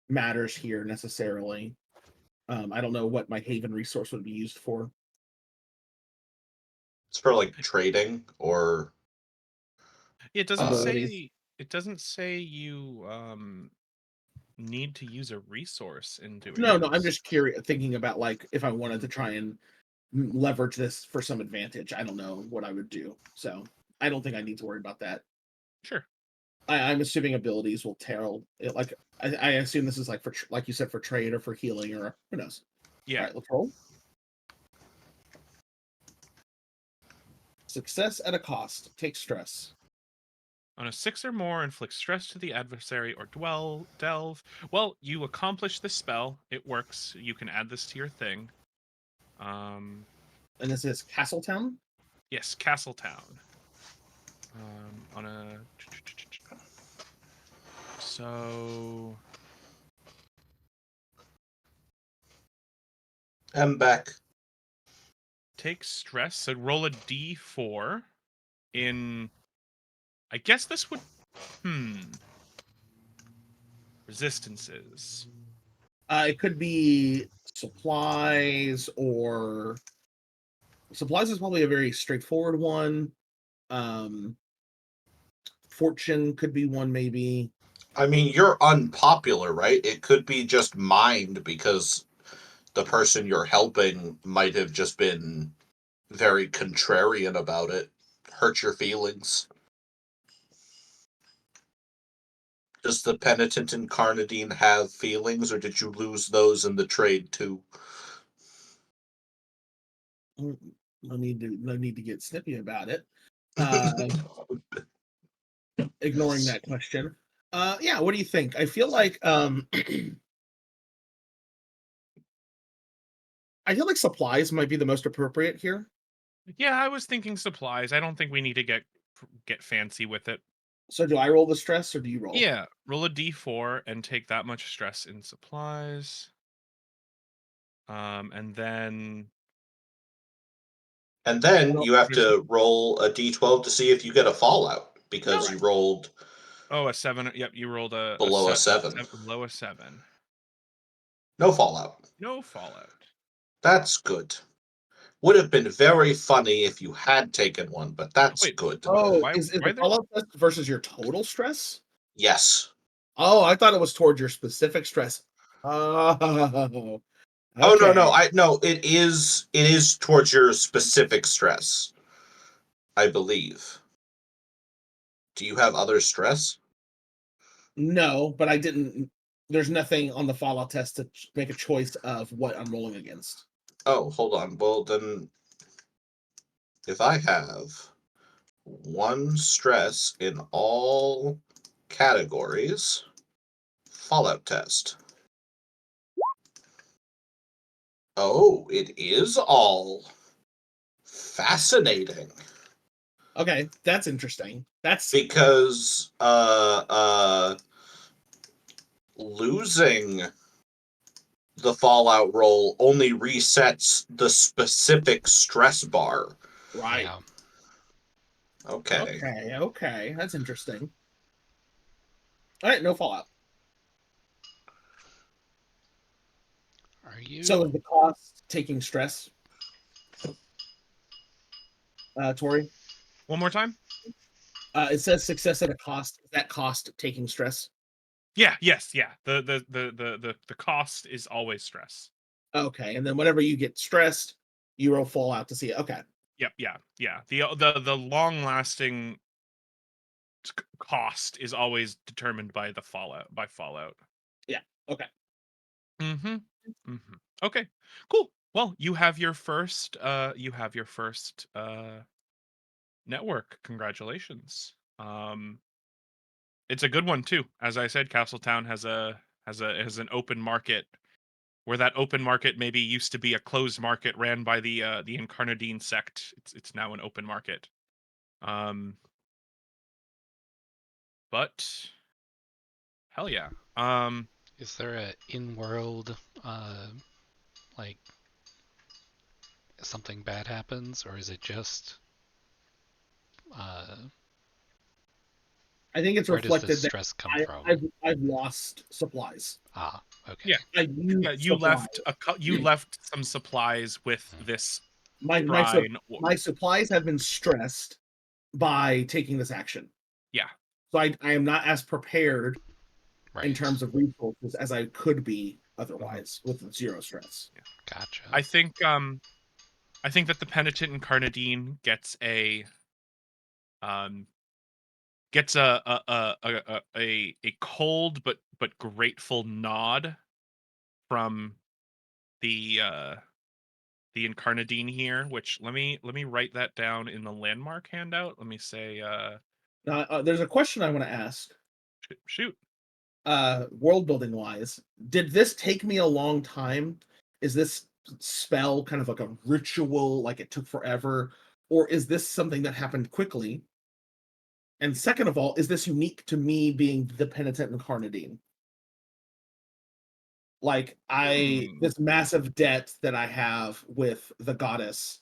matters here necessarily. I don't know what my Haven resource would be used for. It's for like trading or It doesn't Abilities. say. It doesn't say you need to use a resource in doing. No, I'm this. just curious, thinking about like if I wanted to try and leverage this for some advantage. I don't know what I would do, so I don't think I need to worry about that. Sure. I'm assuming abilities will tell it. Like I assume this is like for like you said, for trade or for healing, or who knows. Yeah. All right, let's roll. Success at a cost. Take stress. On a 6 or more, inflict stress to the adversary or delve. Well, you accomplish the spell. It works. You can add this to your thing. And this is Castletown. Yes, Castletown. On a so I'm back. take stress. So roll a d4 in. I guess this would. Resistances. It could be supplies, or supplies is probably a very straightforward one. Fortune could be one, maybe. I mean, you're unpopular, right? It could be just mind because the person you're helping might have just been very contrarian about it, hurt your feelings. Does the penitent Incarnadine have feelings, or did you lose those in the trade too? No need to get snippy about it. Ignoring that question. Yeah, what do you think? I feel like I feel like supplies might be the most appropriate here. Yeah, I was thinking supplies. I don't think we need to get fancy with it. So do I roll the stress or do you roll? Yeah, roll a d4 and take that much stress in supplies. And then you have to roll a d12 to see if you get a fallout because you rolled a 7. Yep, you rolled below a 7. Below a 7. No fallout. No fallout. That's good. Would have been very funny if you had taken one, but that's Wait, good. Oh, Why- is why the there- fallout test versus your total stress? Yes. Oh, I thought it was towards your specific stress. Oh, Oh no, okay. no, it is towards your specific stress, I believe. Do you have other stress? No, but I didn't. There's nothing on the fallout test to make a choice of what I'm rolling against. Oh, hold on. Well, then, if I have one stress in all categories, fallout test. Oh, it is all. Fascinating. Okay, that's interesting. That's Because losing the fallout roll only resets the specific stress bar. right. Yeah. Okay. Okay, that's interesting. All right, no fallout. Are you? So is the cost taking stress? Tori? One more time? It says success at a cost. Is that cost taking stress? Yeah, yes, yeah. The cost is always stress. Okay, and then whenever you get stressed, you roll fallout to see it. Okay. Yep, yeah. The long lasting cost is always determined by fallout. Yeah. Okay. Mm-hmm. Mhm. Okay, cool. Well, you have your first network. Congratulations. It's a good one too. As I said, Castletown has an open market where that open market maybe used to be a closed market ran by the Incarnadine sect. It's now an open market. Um, but hell yeah. Is there a in-world, like something bad happens, or is it just, uh, I think it's where does the reflected that stress come I, from? I've lost supplies. Ah, okay. Yeah. I used Yeah, you supplies. you left some supplies with Hmm. this My shrine. my supplies have been stressed by taking this action. Yeah. So I am not as prepared in Right. terms of resources as I could be otherwise with zero stress. Gotcha. I think that the penitent Incarnadine um gets a cold but grateful nod from the Incarnadine here, which let me write that down in the landmark handout. Let me say Now, there's a question I want to ask. shoot. World building wise, did this take me a long time? Is this spell kind of like a ritual, like it took forever, or is this something that happened quickly? And second of all, is this unique to me being the penitent Incarnadine? Like Hmm. this massive debt that I have with the goddess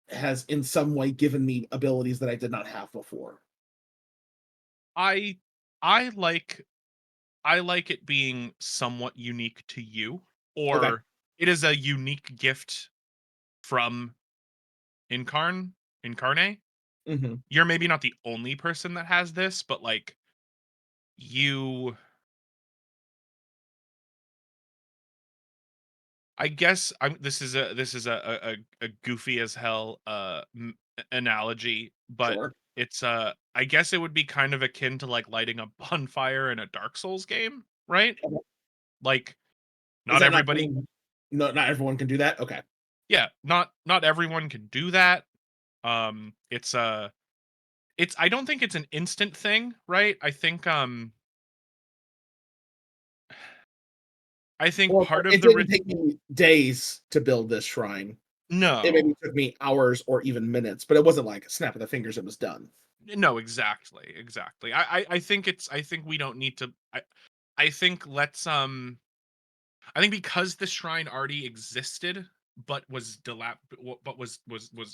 has in some way given me abilities that I did not have before. I I like I like it being somewhat unique to you, Okay. or it is a unique gift from Incarnate. Hmm. You're maybe not the only person that has this, but like you I guess this is a goofy as hell analogy, but Sure. it's I guess it would be kind of akin to like lighting a bonfire in a Dark Souls game, right? Okay. Like Is not that not everybody no, not everyone can do that? Okay. yeah, not everyone can do that. It's I don't think it's an instant thing, right? I think Well, part of it the didn't take me days to build this shrine. It maybe no. took me hours or even minutes, but it wasn't like a snap of the fingers, it was done. No, exactly. I think we don't need to I think let's I think because the shrine already existed but was but was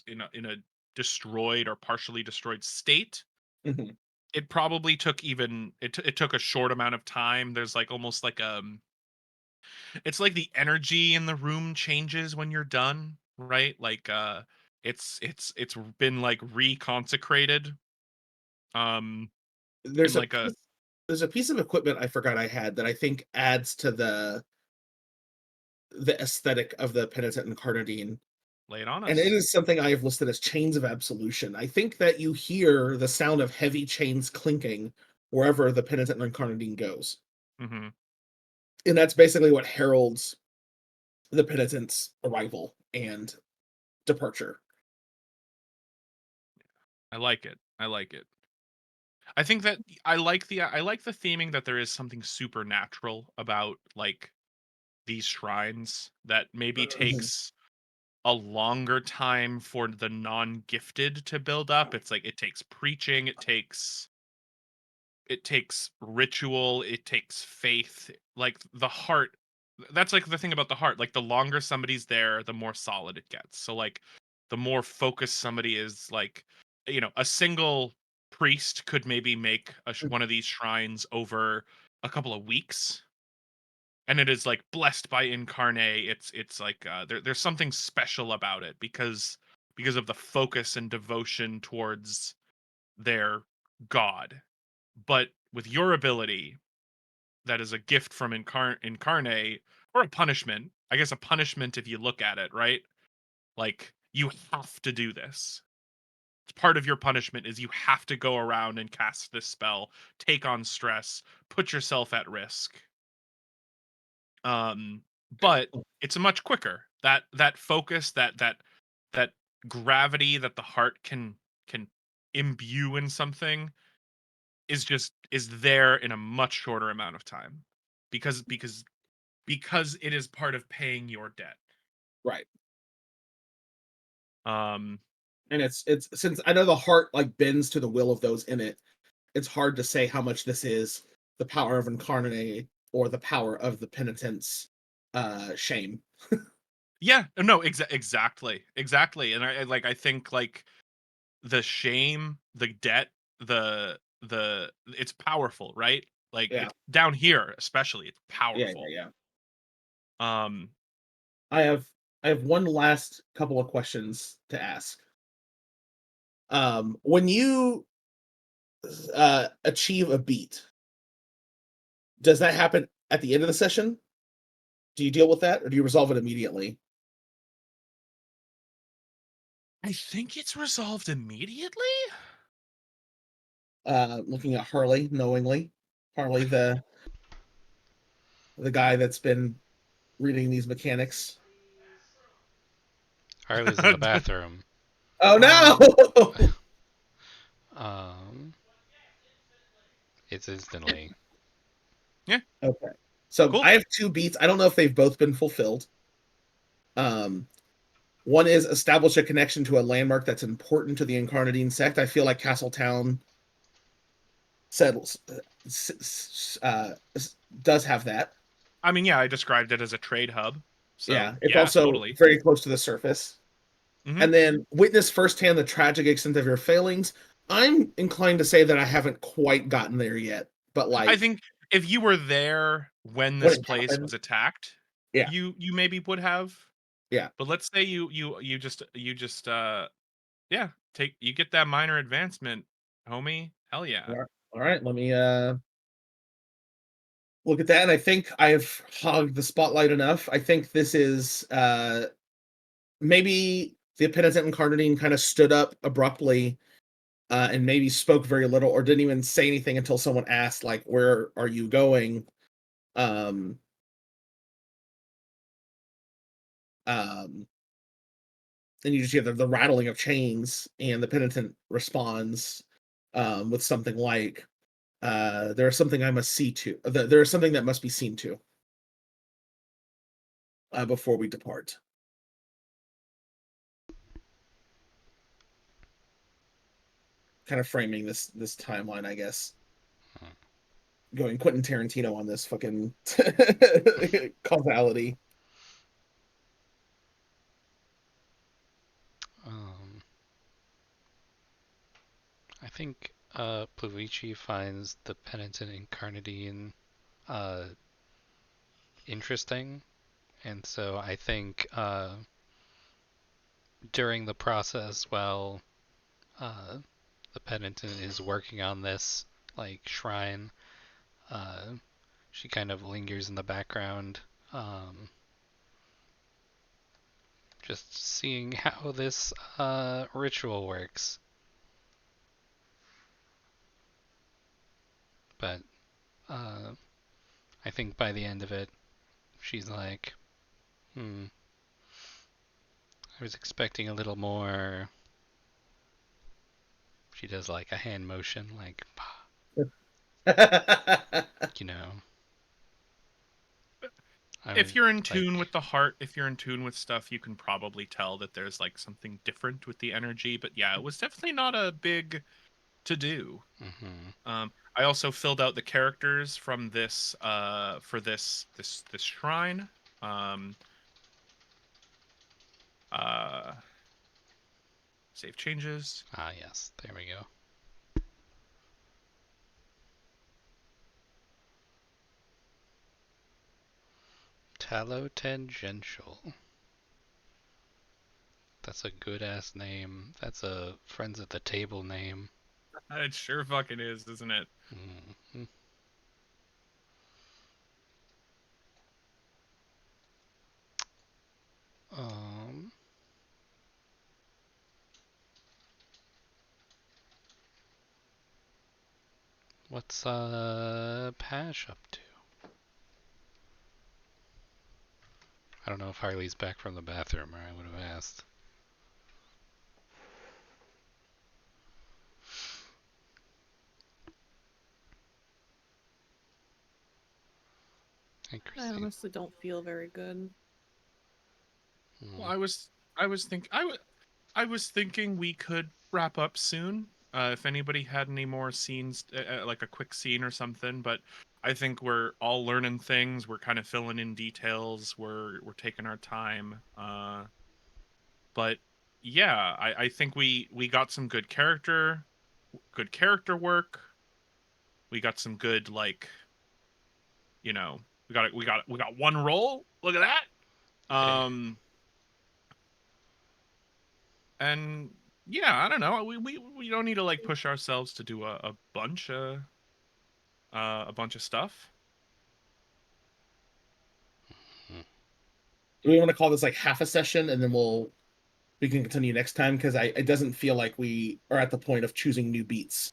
in a destroyed or partially destroyed state, Mhm. it probably took it took a short amount of time. There's like almost like it's like the energy in the room changes when you're done, right? Like it's been like reconsecrated in There's a like a piece there's a piece of equipment I forgot I had that I think adds to the aesthetic of the penitent Incarnadine, lay it on and it us. is something I have listed as chains of absolution. I think that you hear the sound of heavy chains clinking wherever the penitent Incarnadine goes, Hmm. and that's basically what heralds the penitent's arrival and departure. I like it. I like it. I think that I like the theming that there is something supernatural about like these shrines that maybe Mhm. takes a longer time for the non-gifted to build up. It's like it takes preaching, it takes ritual, it takes faith, like the heart. That's like the thing about the heart. Like the longer somebody's there, the more solid it gets. So like the more focused somebody is, like a single priest could maybe make one of these shrines over a couple of weeks, and it is like blessed by Incarnate. It's like there's something special about it because of the focus and devotion towards their god. But with your ability, that is a gift from Incarnate, or a punishment. I guess a punishment if you look at it, right? Like you have to do this. It's part of your punishment is you have to go around and cast this spell, take on stress, put yourself at risk. Um but it's a much quicker. That focus, that gravity that the heart can imbue in something is there in a much shorter amount of time because it is part of paying your debt. Right. Um, And it's since I know the heart like bends to the will of those in it, it's hard to say how much this is the power of incarnate or the power of the penitent's shame. yeah, no, exactly, and I think like the shame, the debt, the it's powerful, right? Like Yeah. it's down here, especially, it's Yeah, powerful. yeah, yeah. Um, I have I have one last couple of questions to ask. When you achieve a beat, does that happen at the end of the session? Do you deal with that, or do you resolve it immediately? I think it's resolved immediately. Looking at Harley knowingly, Harley, the guy that's been reading these mechanics. Harley's in the bathroom. Oh no! Um, it's instantly. Yeah, Okay, so cool. I have two beats. I don't know if they've both been fulfilled. Um, One is establish a connection to a landmark that's important to the Incarnadine sect. I feel like Castletown settles does have that. I mean, yeah, I described it as a trade hub. So Yeah, it's yeah, also totally. very close to the surface. Mhm. And then witness firsthand the tragic extent of your failings. I'm inclined to say that I haven't quite gotten there yet, but I like think if you were there when when this it place happened, was attacked, yeah, you maybe would have. yeah. But let's say you just yeah, you get that minor advancement, homie. Hell yeah. All right, let me look at that. And I think I've hogged the spotlight enough. I think this is maybe the penitent incarnadine kind of stood up abruptly and maybe spoke very little or didn't even say anything until someone asked, like, where are you going? Um, um, and you just hear the rattling of chains, and the penitent responds with something like, there is something I must see to. There is something that must be seen to before we depart. Kind of framing this timeline, I guess. Going Quentin Tarantino on this fucking causality. Um, I think Pluvici finds the penitent incarnadine uh, interesting, and so I think during the process, while uh, the penitent is working on this like shrine, uh, she kind of lingers in the background, um, just seeing how this ritual works. But uh, I think by the end of it, she's like, "Hmm, I was expecting a little more." She does like a hand motion, like, you know, I If was you're in tune like, with the heart, if you're in tune with stuff, you can probably tell that there's like something different with the energy. But yeah, it was definitely not a big to do. mm-hmm. I also filled out the characters from this for this shrine. Um, uh, save changes. Ah, yes, there we go. Talotangential. That's a good ass name. That's a friends at the table name. It sure fucking is, isn't it? Mm-hmm. Um, what's Pash up to? I don't know if Harley's back from the bathroom, or I would have asked. Hey, I Christine. honestly don't feel very good. Well, I was thinking we could wrap up soon. If anybody had any more scenes, like a quick scene or something, but I think we're all learning things. We're kind of filling in details. We're taking our time. But yeah, I think we got some good character work. We got some good, like, we got one roll. Look at that. Yeah. And yeah, I don't know. We don't need to like push ourselves to do a bunch of stuff. Do we want to call this like half a session, and then we can continue next time? Because it doesn't feel like we are at the point of choosing new beats.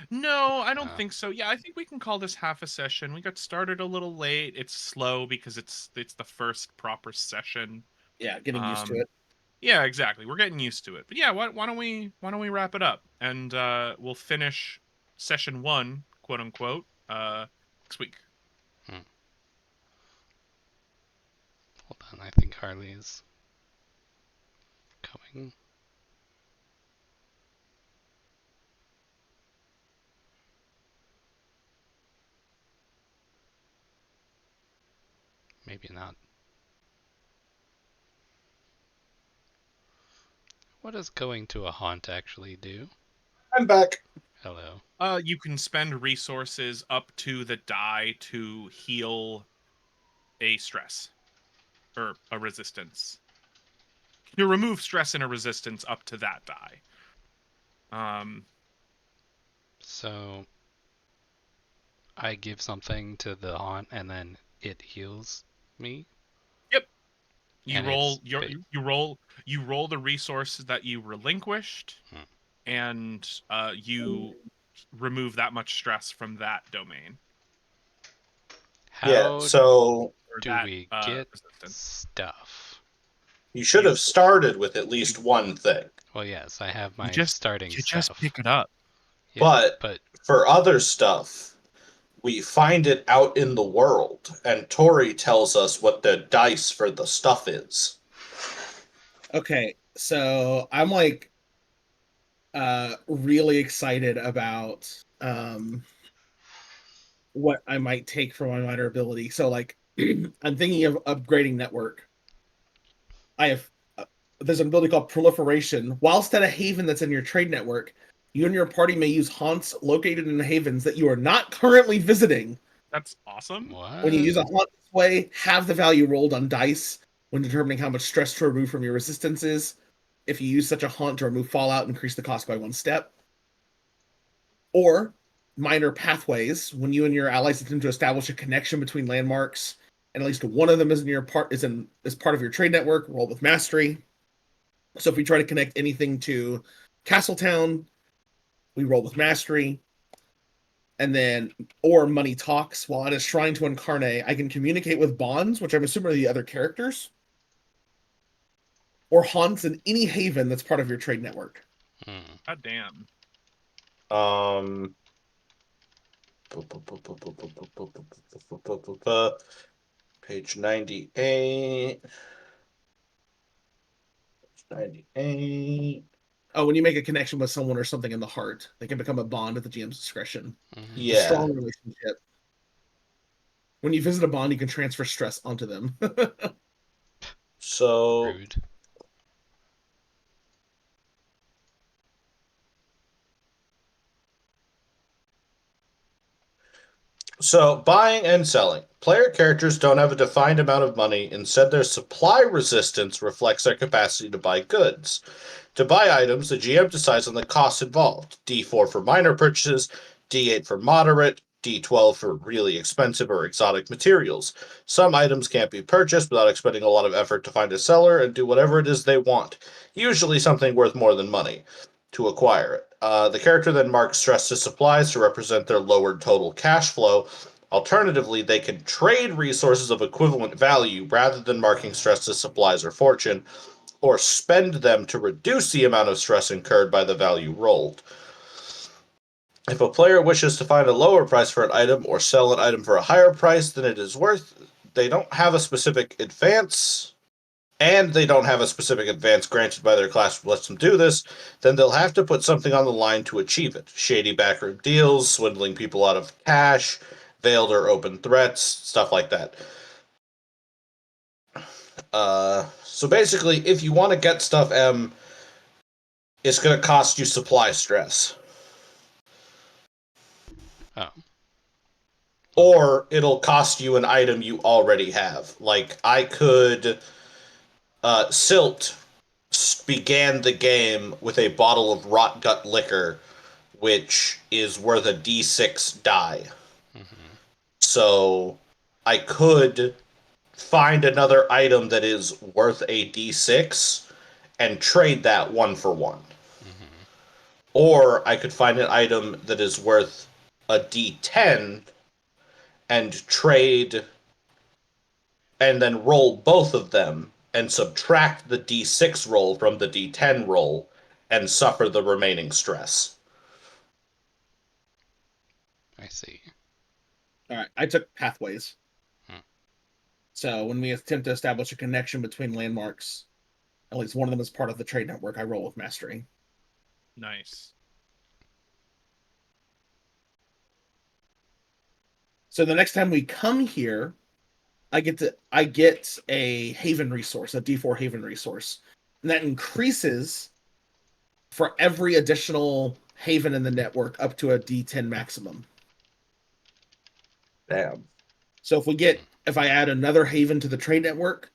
No, I don't think so. Yeah, I think we can call this half a session. We got started a little late. It's slow because it's the first proper session. Yeah, getting used to it. Yeah, exactly. We're getting used to it. But yeah, why don't we wrap it up, and we'll finish session 1, quote unquote, next week. Hold on, I think Harley is coming. Maybe not. What does going to a haunt actually do? I'm back. Hello. You can spend resources up to the die to heal a stress or a resistance. You remove stress and a resistance up to that die. So I give something to the haunt and then it heals me? Yep. You And roll it's you roll the resources that you relinquished, and you remove that much stress from that domain. How so do we get stuff? you should have started with at least one thing. Well, yes, I have my You starting just stuff. pick it up. Yeah, but for other stuff, we find it out in the world, and Tori tells us what the dice for the stuff is. Okay, so I'm like really excited about what I might take for my minor ability. So like I'm thinking of upgrading network. I have there's an ability called proliferation. Whilst at a haven that's in your trade network, you and your party may use haunts located in havens that you are not currently visiting. That's awesome. What? When you use a haunt this way, have the value rolled on dice when determining how much stress to remove from your resistances. If you use such a haunt to remove fallout, increase the cost by 1 step. Or minor pathways, when you and your allies attempt to establish a connection between landmarks, and at least one of them is part of your trade network, roll with mastery. So if we try to connect anything to Castletown, we roll with mastery. And then, or money talks. While at a shrine to Incarnate, I can communicate with bonds, which I'm assuming are the other characters, or haunts in any haven that's part of your trade network. God damn. Page 98. 98. Oh, when you make a connection with someone or something in the heart, they can become a bond at the GM's discretion. Yeah. It's a strong relationship. When you visit a bond, you can transfer stress onto them. So Rude. So, buying and selling. Player characters don't have a defined amount of money. Instead, their supply resistance reflects their capacity to buy goods. To buy items, the GM decides on the costs involved. D4 for minor purchases, D8 for moderate, D12 for really expensive or exotic materials. Some items can't be purchased without expending a lot of effort to find a seller and do whatever it is they want, usually something worth more than money, to acquire it. The character then marks stress to supplies to represent their lowered total cash flow, Alternatively, they can trade resources of equivalent value rather than marking stress as supplies or fortune, or spend them to reduce the amount of stress incurred by the value rolled. If a player wishes to find a lower price for an item or sell an item for a higher price than it is worth, they don't have a specific advance, and they don't have a specific advance granted by their class which lets them do this, then they'll have to put something on the line to achieve it. Shady backroom deals, swindling people out of cash, veiled or open threats, stuff like that. So basically, if you want to get stuff, it's going to cost you supply stress. Oh. Or it'll cost you an item you already have. Like, I could... Silt began the game with a bottle of rot gut liquor, which is worth a d6 die. Mm-hmm. So I could find another item that is worth a d6 and trade that 1-for-1. Mm-hmm. Or I could find an item that is worth a d10 and trade and then roll both of them and subtract the d6 roll from the d10 roll and suffer the remaining stress. I see. All right, I took pathways. Hmm. So when we attempt to establish a connection between landmarks, at least one of them is part of the trade network, I roll with mastery. Nice. So the next time we come here, I get a haven resource, a D4 haven resource, and that increases for every additional haven in the network up to a D10 maximum. Damn. So if I add another haven to the trade network,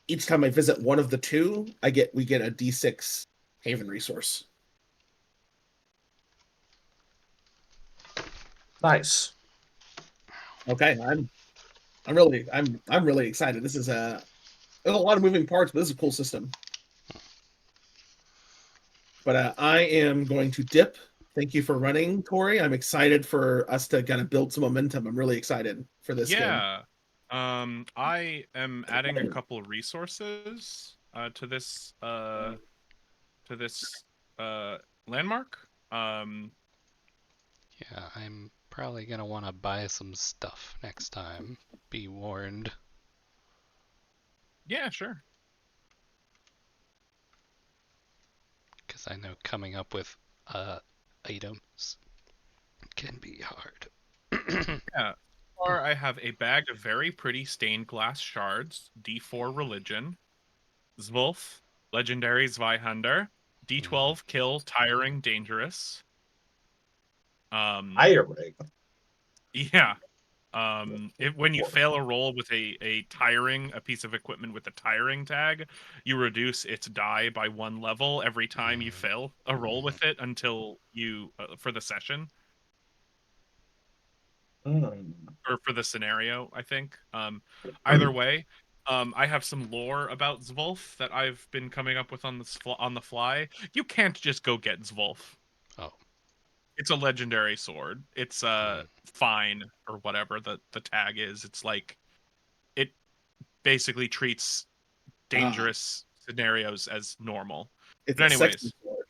each time I visit one of the two, we get a D6 haven resource. Nice. Okay, I'm really excited. This is there's a lot of moving parts, but this is a cool system. But I am going to dip. Thank you for running, Tori. I'm excited for us to kind of build some momentum. I'm really excited for this game. Yeah. I am adding a couple of resources to this landmark. Yeah, I'm probably gonna want to buy some stuff next time. Be warned. Yeah, sure. Because I know coming up with items can be hard. Yeah. Or I have a bag of very pretty stained glass shards, D4 religion, Zwolf, legendary Zweihander, D12 kill, tiring, dangerous. Hiring. Yeah. When you fail a roll with a piece of equipment with a tiring tag, you reduce its die by 1 level every time you fail a roll with it until you for the session or for the scenario, I think. Either way, I have some lore about Zwolf that I've been coming up with on the fly. You can't just go get Zwolf. Oh. It's a legendary sword. It's fine or whatever the tag is. It's like it basically treats dangerous scenarios as normal. It's But a sexy anyways, sword.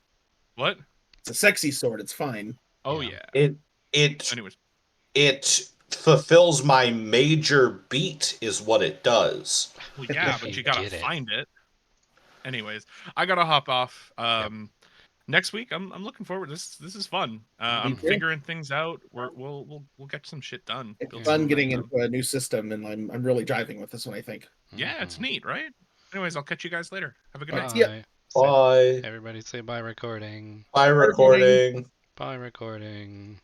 what? It's a sexy sword. It's fine. Oh Yeah. yeah. It Anyways, fulfills my major beat is what it does. well yeah, but you gotta find it. Anyways, I gotta hop off. Next week, I'm looking forward. This is fun. I'm too. figuring things out. We'll get some shit done. It's Build fun some getting momentum. into a new system, and I'm really driving with this one, I think. Yeah, it's neat, right? Anyways, I'll catch you guys later. Have a good night. Bye. Bye. Everybody say bye recording. Bye recording. Bye recording.